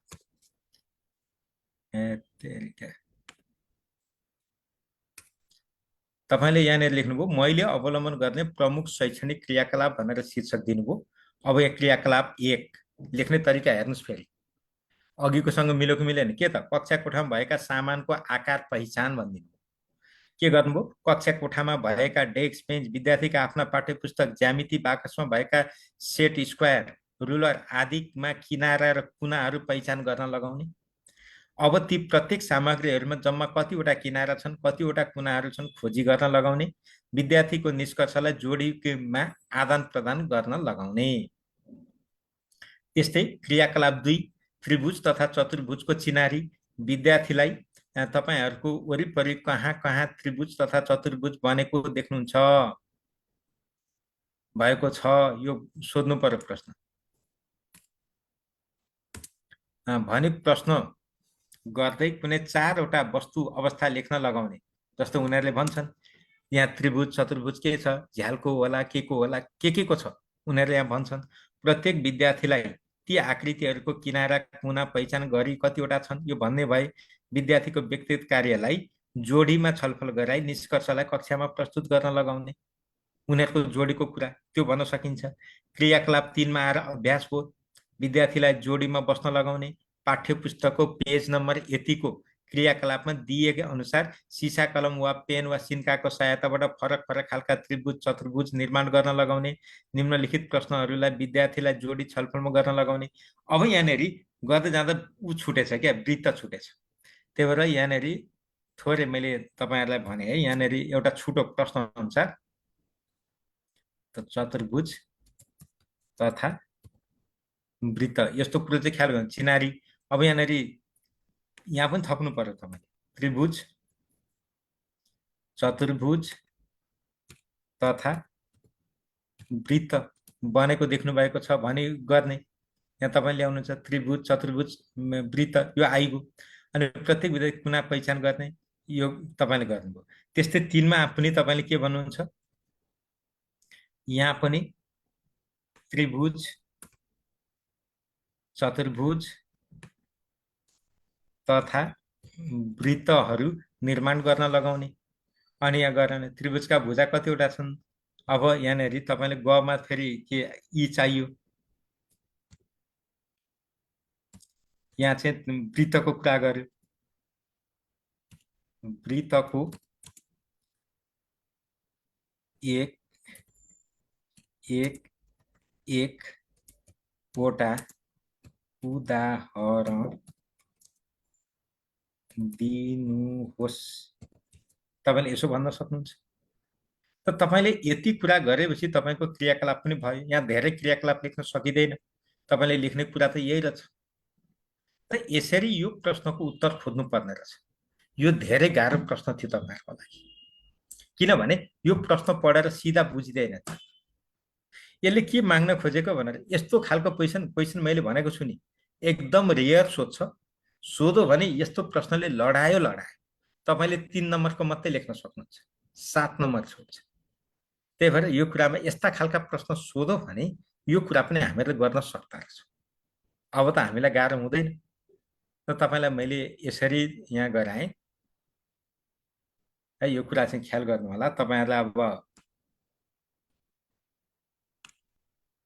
तपाईँले यहाँनिर लेख्नुभयो मैले अवलम्बन गर्ने प्रमुख शैक्षणिक क्रियाकलाप भनेर शीर्षक दिनुभयो। अब यहाँ क्रियाकलाप 1 लेख्ने तरिका हेर्नुहोस् फेरि अघिकोसँग मिल्यो कि मिलेन। के त कक्षा कोठामा भएका सामानको आकार पहिचान भनिदिनु। के गर्नुभयो कक्षा कोठामा भएका डेस्क बेन्च विद्यार्थीका आफ्ना पाठ्यपुस्तक ज्यामिति बाकसमा भएका सेट स्क्वायर रुलर आदिमा किनारा र कुनाहरू पहिचान गर्न लगाउने। अब ती प्रत्येक सामग्रीहरूमा जम्मा कतिवटा किनारा छन् कतिवटा कुनाहरू छन् खोजी गर्न लगाउने। विद्यार्थीको निष्कर्षलाई जोडीमा आदान प्रदान गर्न लगाउने। त्यस्तै क्रियाकलाप 2 त्रिभुज तथा चतुर्भुजको चिनारी। विद्यार्थीलाई तपाईहरूको वरिपरि कहाँ कहाँ त्रिभुज तथा चतुर्भुज बनेको देख्नुहुन्छ भएको छ यो सोध्नु पर्यो प्रश्न। भने प्रश्न गर्दै कुनै 4वटा वस्तु अवस्था लेख्न लगाउने। जस्तो उनीहरूले भन्छन् यहाँ त्रिभुज चतुर्भुज के छ झ्यालको होला के को होला के को छ उनीहरूले यहाँ भन्छन्। प्रत्येक विद्यार्थीलाई ती आकृतिहरूको किनारा कुना पहिचान गरी कतिवटा छन् यो भन्ने भए विद्यार्थीको व्यक्तिगत कार्यलाई जोडीमा छलफल गराई निष्कर्षलाई कक्षामा प्रस्तुत गर्न लगाउने। उनीहरूको जोडीको कुरा त्यो भन्न सकिन्छ। क्रियाकलाप 3 मा आएर अभ्यास हो। विद्यार्थीलाई जोडीमा बस्न लगाउने। पाठ्यपुस्तकको पेज नम्बर यतिको क्रियाकलापमा दिएका अनुसार सिसा कलम वा पेन वा सिन्काको सहायताबाट फरक फरक खालका त्रिभुज चतुर्भुज निर्माण गर्न लगाउने। निम्नलिखित प्रश्नहरूलाई विद्यार्थीलाई जोडी छलफलमा गर्न लगाउने। अब यहाँनिर गर्दै जाँदा ऊ छुटेछ क्या वृत्त छुटेछ। त्यही भएर यहाँनिर थोरै मैले तपाईहरुलाई भने है यहाँनिर एउटा छुटो प्रश्न अनुसार चतुर्भुज तथा वृत्त यस्तो कुरो चाहिँ ख्याल गर्नु चिनारी। अब यहाँनिर यहाँ पनि थप्नु पर्यो तपाईले त्रिभुज चतुर्भुज तथा वृत्त बनेको देख्नु भएको छ भने गर्ने। यहाँ तपाईले ल्याउनुहुन्छ त्रिभुज चतुर्भुज वृत्त यो आइगयो अनि प्रत्येक विधि कुना पहिचान गर्ने यो तपाईले गर्नुभयो। त्यस्तै 3 मा पनि तपाईले के भन्नुहुन्छ यहाँ पनि त्रिभुज चतुर्भुज तथा वृत्तहरू निर्माण गर्न लगाउने। अनि यहाँ गर्न त्रिभुजका भुजा कतिवटा छन्। अब यहाँनिर तपाईले गमा फेरि के ई चाहियो यहाँ चाहिँ वृत्तको कुरा गर्यो। वृत्तको एक वटा उदाहरण दिनुहोस्। तपाईले यसो भन्न सक्नुहुन्छ। त तपाईले यति कुरा गरेपछि तपाईको क्रियाकलाप पनि भयो। यहाँ धेरै क्रियाकलाप लेख्न सकिदैन। तपाईले लेख्ने कुरा त यही रहेछ। त यसरी यो प्रश्नको उत्तर खोज्नु पर्ने रहेछ। यो धेरै गाह्रो प्रश्न थियो तपाईहरुको लागि किनभने यो प्रश्न पढेर सिधा बुझिदैन। यसले के माग्न खोजेको भनेर यस्तो खालको क्वेशन मैले भनेको छु नि एकदम रेयर सोध्छ। सोधो भने यस्तो प्रश्नले लडायो तपाईले 3 नम्बरको मात्रै लेख्न सक्नुहुन्छ 7 नम्बर छोड्छ। त्यही भएर यो कुरामा यस्ता खालका प्रश्न सोधो भने यो कुरा पनि हामीले गर्न सक्ता छौं। अब त हामीलाई गाह्रो हुँदैन। त तपाईलाई मैले यसरी यहाँ गराएँ है यो कुरा चाहिँ ख्याल गर्नु होला। तपाईहरुलाई अब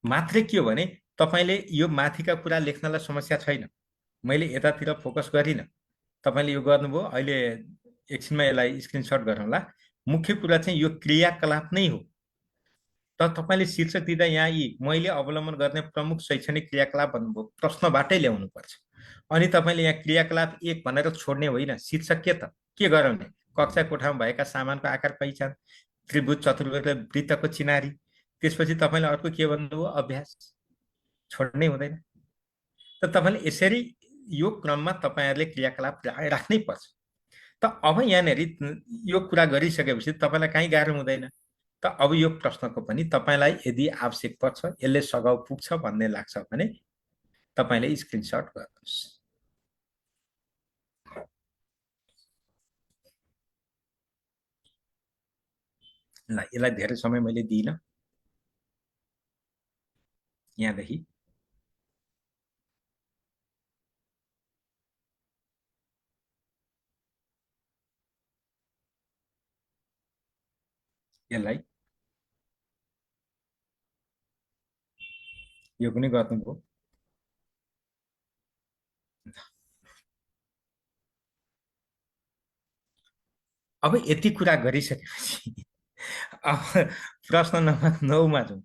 मात्रै के हो भने तपाईले यो माथिका कुरा लेख्नलाई समस्या छैन। मैले यतातिर फोकस गरिन। तपाईले यो गर्नुभयो। अहिले एकछिनमा यसलाई स्क्रिनशट गरौँला। मुख्य कुरा चाहिँ यो क्रियाकलाप नै हो। त तपाईले शीर्षक दिँदा यहाँ यी मैले अवलम्बन गर्ने प्रमुख शैक्षणिक क्रियाकलाप भन्नुभयो प्रश्नबाटै ल्याउनु पर्छ। अनि तपाईले यहाँ क्रियाकलाप 1 भनेर छोड्ने होइन। शीर्षक के गराउने कक्षा कोठामा भएका सामानको आकार पहिचान त्रिभुज चतुर्भुज वृत्तको चिनारी। त्यसपछि तपाईले अर्को के भन्नुभयो अभ्यास छोड्नै हुँदैन। त तपाईले यसरी यो क्रममा तपाईहरुले क्रियाकलाप राख्नै पर्छ। त अब यहाँनिर यो कुरा गरिसकेपछि तपाईलाई कहीँ गाह्रो हुँदैन। त अब यो प्रश्नको पनि तपाईलाई यदि आवश्यक पर्छ यसले सघाउ पुग्छ भन्ने लाग्छ भने तपाईले स्क्रिनशट गर्नुहोस्। ल यसलाई धेरै समय मैले दिइनँ। यहाँदेखि यसलाई यो पनि गर्नुभयो। अब यति कुरा गरिसकेपछि अब प्रश्न नम्बर 9मा जाउँ।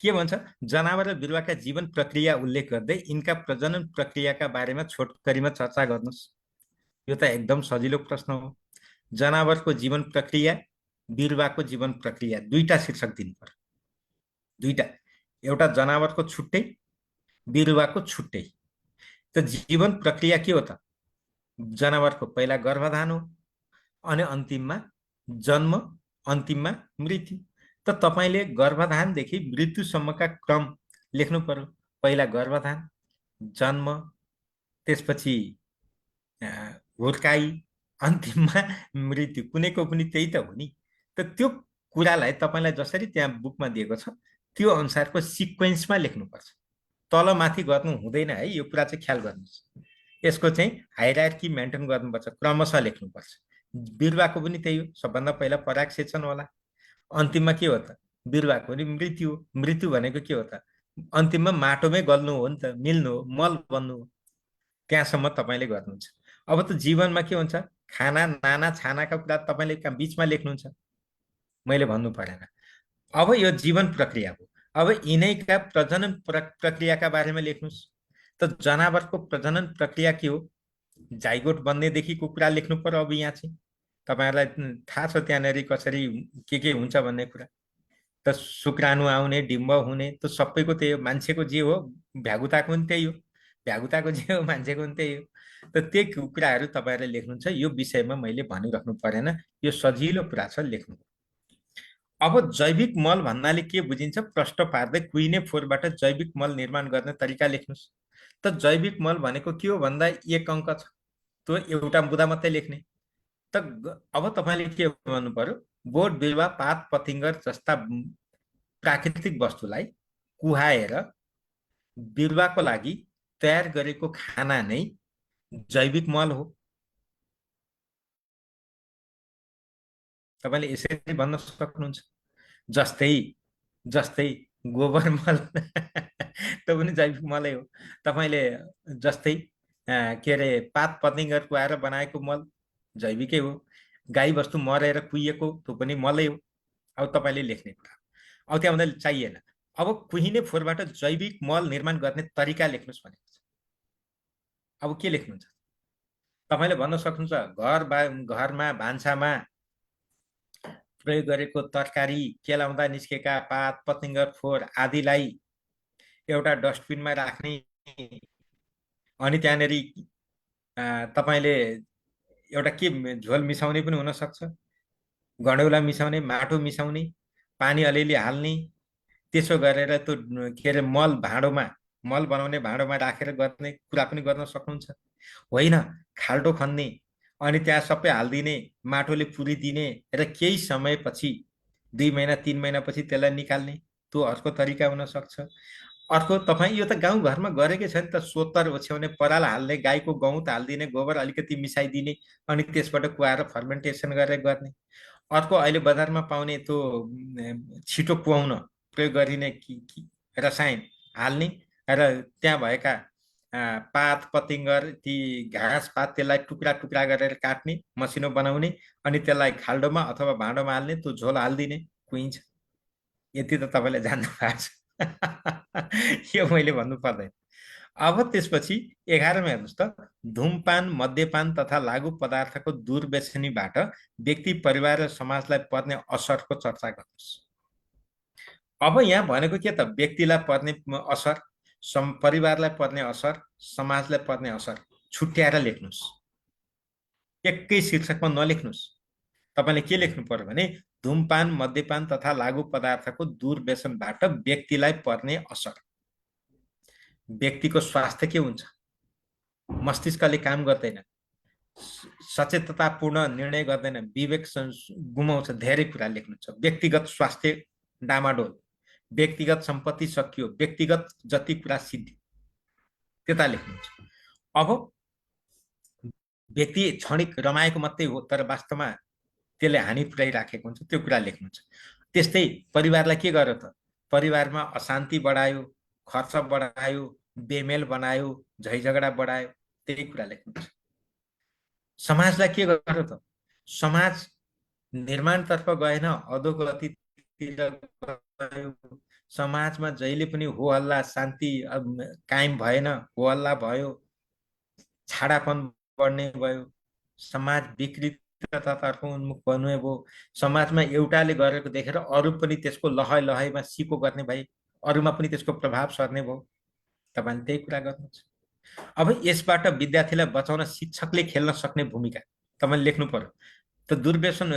के भन्छ? जनावर र बिरुवाका जीवन प्रक्रिया उल्लेख गर्दै यिनका प्रजनन प्रक्रियाका बारेमा छोटकरीमा चर्चा गर्नुहोस्। यो त एकदम सजिलो प्रश्न हो। जनावरको जीवन प्रक्रिया, बिरुवाको जीवन प्रक्रिया, दुईटा शीर्षक दिनु पर्यो। दुईटा, एउटा जनावरको छुट्टै, बिरुवाको छुट्टै। त जीवन प्रक्रिया के हो त? जनावरको पहिला गर्भधान हो, अनि अन्तिममा जन्म, अन्तिममा मृत्यु। त तपाईँले गर्भधानदेखि मृत्युसम्मका क्रम लेख्नु पर्यो। पहिला गर्भधान, जन्म, त्यसपछि हुर्काई, अन्तिममा मृत्यु। कुनैको पनि त्यही त हो नि। त त्यो कुरालाई तपाईँलाई जसरी त्यहाँ बुकमा दिएको छ त्यो अनुसारको सिक्वेन्समा लेख्नुपर्छ। तलमाथि गर्नु हुँदैन है, यो कुरा चाहिँ ख्याल गर्नुहोस्। यसको चाहिँ हाइरार्की मेन्टेन गर्नुपर्छ, क्रमशः लेख्नुपर्छ। बिरुवाको पनि त्यही हो, सबभन्दा पहिला परागसेचन होला, अन्तिममा के हो त? बिरुवाको पनि मृत्यु हो। मृत्यु भनेको के हो त? अन्तिममा माटोमै गल्नु हो नि त, मिल्नु हो, मल बन्नु हो। त्यहाँसम्म तपाईँले गर्नुहुन्छ। अब त जीवनमा के हुन्छ? खाना नाना छानाका कुरा तपाईँले बिचमा लेख्नुहुन्छ, मैले भन्नु परेन। अब यो जीवन प्रक्रिया हो। अब यिनैका प्रजनन प्रक्रियाका बारेमा लेख्नुहोस्। त जनावरको प्रजनन प्रक्रिया के हो? जाइगोट बन्नेदेखिको कुरा लेख्नु पर्यो। अब यहाँ चाहिँ तपाईँहरूलाई थाहा छ त्यहाँनिर कसरी के हुन्छ भन्ने कुरा। त शुक्राणु आउने, डिम्ब हुने, त सबैको त्यही हो। मान्छेको जे हो भ्यागुताको पनि त्यही हो, भ्यागुताको जे हो मान्छेको पनि त्यही हो। त त्यही कुराहरू तपाईँहरूले लेख्नुहुन्छ। यो विषयमा मैले भनिराख्नु परेन, यो सजिलो कुरा छ, लेख्नु। अब जैविक मल भन्नाले के बुझिन्छ? प्रश्न पार्दै कुहिने फोहोरबाट जैविक मल निर्माण गर्ने तरिका लेख्नुहोस्। त जैविक मल भनेको के हो भन्दा एक अङ्क छ, त्यो एउटा बुँदा मात्रै लेख्ने। त अब तपाईँले के भन्नु पर्यो? बोट बिरुवा पात पतिङ्गर जस्ता प्राकृतिक वस्तुलाई कुहाएर बिरुवाको लागि तयार गरेको खाना नै जैविक मल हो। तपाईँले यसरी भन्न सक्नुहुन्छ। जस्तै जस्तै गोबर मल त्यो पनि जैविक मलै हो। तपाईँले जस्तै के अरे पात पतिङ्गर कुहाएर बनाएको मल जैविकै हो। गाई बस्तु मरेर कुहिएको त्यो पनि मलै हो। अब तपाईँले लेख्ने कुरा, अब त्यहाँभन्दा चाहिएन। अब कुहिने फोहोरबाट जैविक मल निर्माण गर्ने तरिका लेख्नुहोस् भनेको छ। अब के लेख्नुहुन्छ? तपाईँले भन्न सक्नुहुन्छ घरमा भान्सामा प्रयोग गरेको तरकारी केलाउँदा निस्केका पात पतिङ्गर फोहोर आदिलाई एउटा डस्टबिनमा राख्ने, अनि त्यहाँनिर तपाईँले एउटा के झोल मिसाउने पनि हुनसक्छ, गडौला मिसाउने, माटो मिसाउने, पानी अलिअलि हाल्ने, त्यसो गरेर त्यो के अरे मल बनाउने भाँडोमा राखेर गर्ने कुरा पनि गर्न सक्नुहुन्छ। होइन, खाल्टो खन्ने, अनि त्यहाँ सबै हालिदिने, माटोले पुरिदिने र केही समयपछि 2 महिना 3 महिनापछि त्यसलाई निकाल्ने, त्यो अर्को तरिका हुनसक्छ। अर्को, तपाईँ यो त गाउँघरमा गरेकै छ नि त, सोत्तर ओछ्याउने, पराल हाल्ने, गाईको गहुँत हालिदिने, गोबर अलिकति मिसाइदिने, अनि त्यसबाट कुहाएर फर्मेन्टेसन गरेर गर्ने। अर्को, अहिले बजारमा पाउने त्यो छिटो कुहाउन प्रयोग गरिने रसायन हाल्ने र त्यहाँ भएका पात पतिङ्गर, ती घाँस पात, त्यसलाई टुक्रा टुक्रा गरेर काट्ने, मसिनो बनाउने, अनि त्यसलाई खाल्डोमा अथवा भाँडोमा हाल्ने, त्यो झोल हालिदिने, कुहिन्छ। यति त तपाईँले जान्नु भएको छ। यो मैले भन्नु पर्दैन। अब त्यसपछि 11मा हेर्नुहोस् त, धुमपान मद्यपान तथा लागु पदार्थको दुर्व्यसनीबाट व्यक्ति परिवार र समाजलाई पर्ने असरको चर्चा गर्नुहोस्। अब यहाँ भनेको के त? व्यक्तिलाई पर्ने असर, परिवारलाई पर्ने असर, समाजलाई पर्ने असर छुट्याएर लेख्नुहोस्, एकै शीर्षकमा नलेख्नुहोस्। तपाईँले के लेख्नु पर्यो भने धुमपान मद्यपान तथा लागु पदार्थको दुर्व्यसनबाट व्यक्तिलाई पर्ने असर। व्यक्तिको स्वास्थ्य के हुन्छ? मस्तिष्कले काम गर्दैन, सचेततापूर्ण निर्णय गर्दैन, विवेक गुमाउँछ, धेरै कुरा लेख्नुहुन्छ। व्यक्तिगत स्वास्थ्य डामाडोल, व्यक्तिगत सम्पत्ति सकियो, व्यक्तिगत जति कुरा सिद्धि, त्यता लेख्नुहुन्छ। अब व्यक्ति क्षणिक रमाएको मात्रै हो, तर वास्तवमा त्यसले हानि पुर्याइराखेको हुन्छ, त्यो कुरा लेख्नुहुन्छ। त्यस्तै परिवारलाई के गर्यो त? परिवारमा अशान्ति बढायो, खर्च बढायो, बेमेल बनायो, झैझगडा बढायो, त्यही कुरा लेख्नुहुन्छ। समाजलाई के गर्यो त? समाज निर्माणतर्फ गएन, अधोगतितिर गयो। समाजमा जहिले पनि हो हल्ला, शान्ति कायम भएन, हो हल्ला भयो, छाडापन बढ्ने भयो, समाज विकृततातर्फ उन्मुख बन्ने भयो। समाजमा एउटाले गरेको देखेर अरू पनि त्यसको लहै लहैमा सिको गर्ने भए, अरूमा पनि त्यसको प्रभाव सर्ने भयो। तपाईले त्यही कुरा गर्नुहुन्छ। अब यसबाट विद्यार्थीलाई बचाउन शिक्षकले खेल्न सक्ने भूमिका तपाईले लेख्नु पर्यो। त दुर्व्यसन,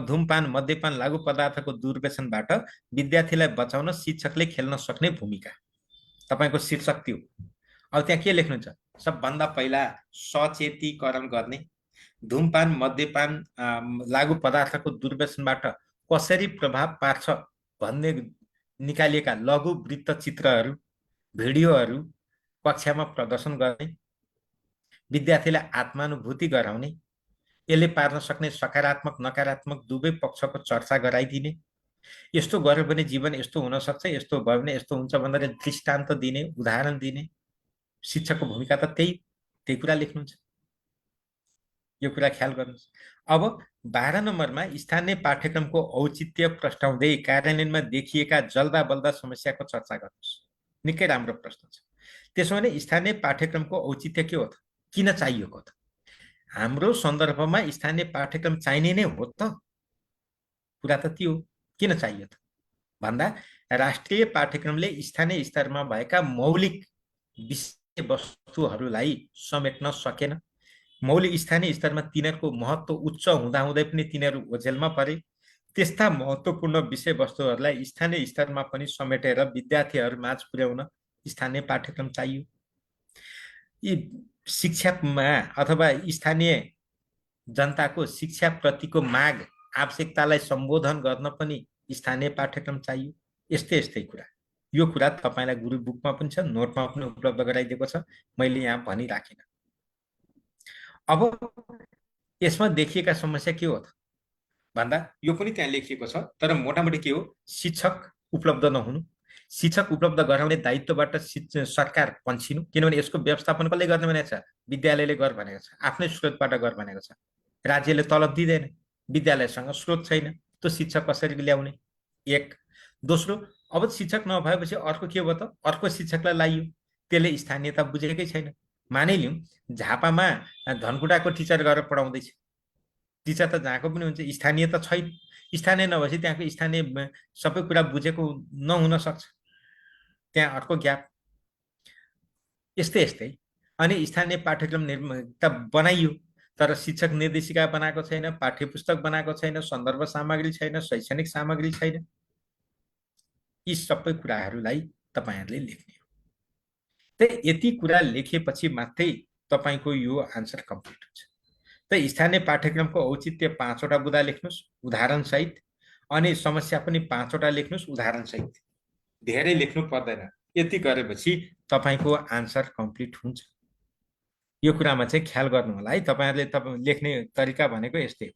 धूमपान, मद्यपान, लागू पदार्थको दुर्व्यसनबाट विद्यार्थीलाई बचाउन शिक्षकले खेल्न सक्ने भूमिका तपाईको शीर्षक त्यो। अब त्यहाँ के लेख्नुहुन्छ? सबभन्दा पहिला सचेतीकरण गर्ने, धूमपान, मद्यपान, लागू पदार्थको दुर्व्यसनबाट कसरी प्रभाव पार्छ भन्ने निकालिएका लघु वृत्तचित्रहरू, भिडियोहरू कक्षामा प्रदर्शन गर्ने, विद्यार्थीलाई आत्मानुभूति गराउने, यसले पार्न सक्ने सकारात्मक नकारात्मक दुवै पक्षको चर्चा गराइदिने। यस्तो गर्यो भने जीवन यस्तो हुन सक्छ, यस्तो भयो भने यस्तो हुन्छ भनेर दृष्टान्त दिने, उदाहरण दिने। शिक्षकको भूमिका त त्यही कुरा लेख्नुहुन्छ। यो कुरा ख्याल गर्नुहोस्। अब 12 नम्बरमा स्थानीय पाठ्यक्रमको औचित्य प्रस्ताउँदै कार्यान्वयनमा देखिएका जल्दा बल्दा समस्याको चर्चा गर्नुहोस्। निकै राम्रो प्रश्न छ। त्यसो भने स्थानीय पाठ्यक्रमको औचित्य के हो त? किन चाहिएको त? हाम्रो सन्दर्भमा स्थानीय पाठ्यक्रम चाहिने नै हो त? कुरा त त्यो किन चाहियो त भन्दा राष्ट्रिय पाठ्यक्रमले स्थानीय स्तरमा भएका मौलिक विषयवस्तुहरूलाई समेट्न सकेन। मौलिक स्थानीय स्तरमा तिनीहरूको महत्त्व उच्च हुँदाहुँदै पनि तिनीहरू ओझेलमा परे। त्यस्ता महत्त्वपूर्ण विषयवस्तुहरूलाई स्थानीय स्तरमा पनि समेटेर विद्यार्थीहरू माझ पुर्याउन स्थानीय पाठ्यक्रम चाहियो। यी शिक्षामा अथवा स्थानीय जनताको शिक्षाप्रतिको माग, आवश्यकतालाई सम्बोधन गर्न पनि स्थानीय पाठ्यक्रम चाहियो। यस्तै यस्तै कुरा। यो कुरा तपाईलाई गुरु बुकमा पनि छ, नोटमा पनि उपलब्ध गराइदिएको छ, मैले यहाँ भनिराखेन। अब यसमा देखिएका समस्या के हो त भन्दा यो पनि त्यहाँ लेखिएको छ, तर मोटामोटी के हो? शिक्षक उपलब्ध नहुनु, शिक्षक उपलब्ध गराउने दायित्वबाट सरकार पन्छिनु। किनभने यसको व्यवस्थापन कसले गर्ने भनेको छ? विद्यालयले गर भनेको छ, आफ्नै स्रोतबाट गर भनेको छ। राज्यले तलब दिँदैन, विद्यालयसँग स्रोत छैन, त्यो शिक्षक कसरी ल्याउने? एक। दोस्रो, अब शिक्षक नभएपछि अर्को के भयो त? अर्को शिक्षकलाई लाइयो, त्यसले स्थानीयता बुझेकै छैन। मानिलिउँ झापामा धनकुटाको टिचर गरेर पढाउँदैछ, टिचर त जहाँको पनि हुन्छ, स्थानीय त छैन। स्थानीय नभएपछि त्यहाँको स्थानीय सबै कुरा बुझेको नहुन सक्छ, त्यहाँ अर्को ग्याप। यस्तै यस्तै अनि स्थानीय पाठ्यक्रम त बनाइयो, तर शिक्षक निर्देशिका बनाएको छैन, पाठ्यपुस्तक बनाएको छैन, सन्दर्भ सामग्री छैन, शैक्षणिक सामग्री छैन। यी सबै कुराहरूलाई तपाईहरुले लेख्ने हो। त यति कुरा लेखेपछि मात्रै तपाईको यो आन्सर कम्प्लिट हुन्छ। त स्थानीय पाठ्यक्रमको औचित्य 5 वटा बुँदा लेख्नुस् उदाहरण सहित, अनि समस्या पनि 5 वटा लेख्नुस् उदाहरण सहित। धेरै लेख्नु पर्दैन। यति गरेपछि तपाईको आन्सर कम्प्लिट हुन्छ। यो कुरामा चाहिँ ख्याल गर्नु होला है। तपाईहरुले लेख्ने तरिका भनेको यस्तै हो।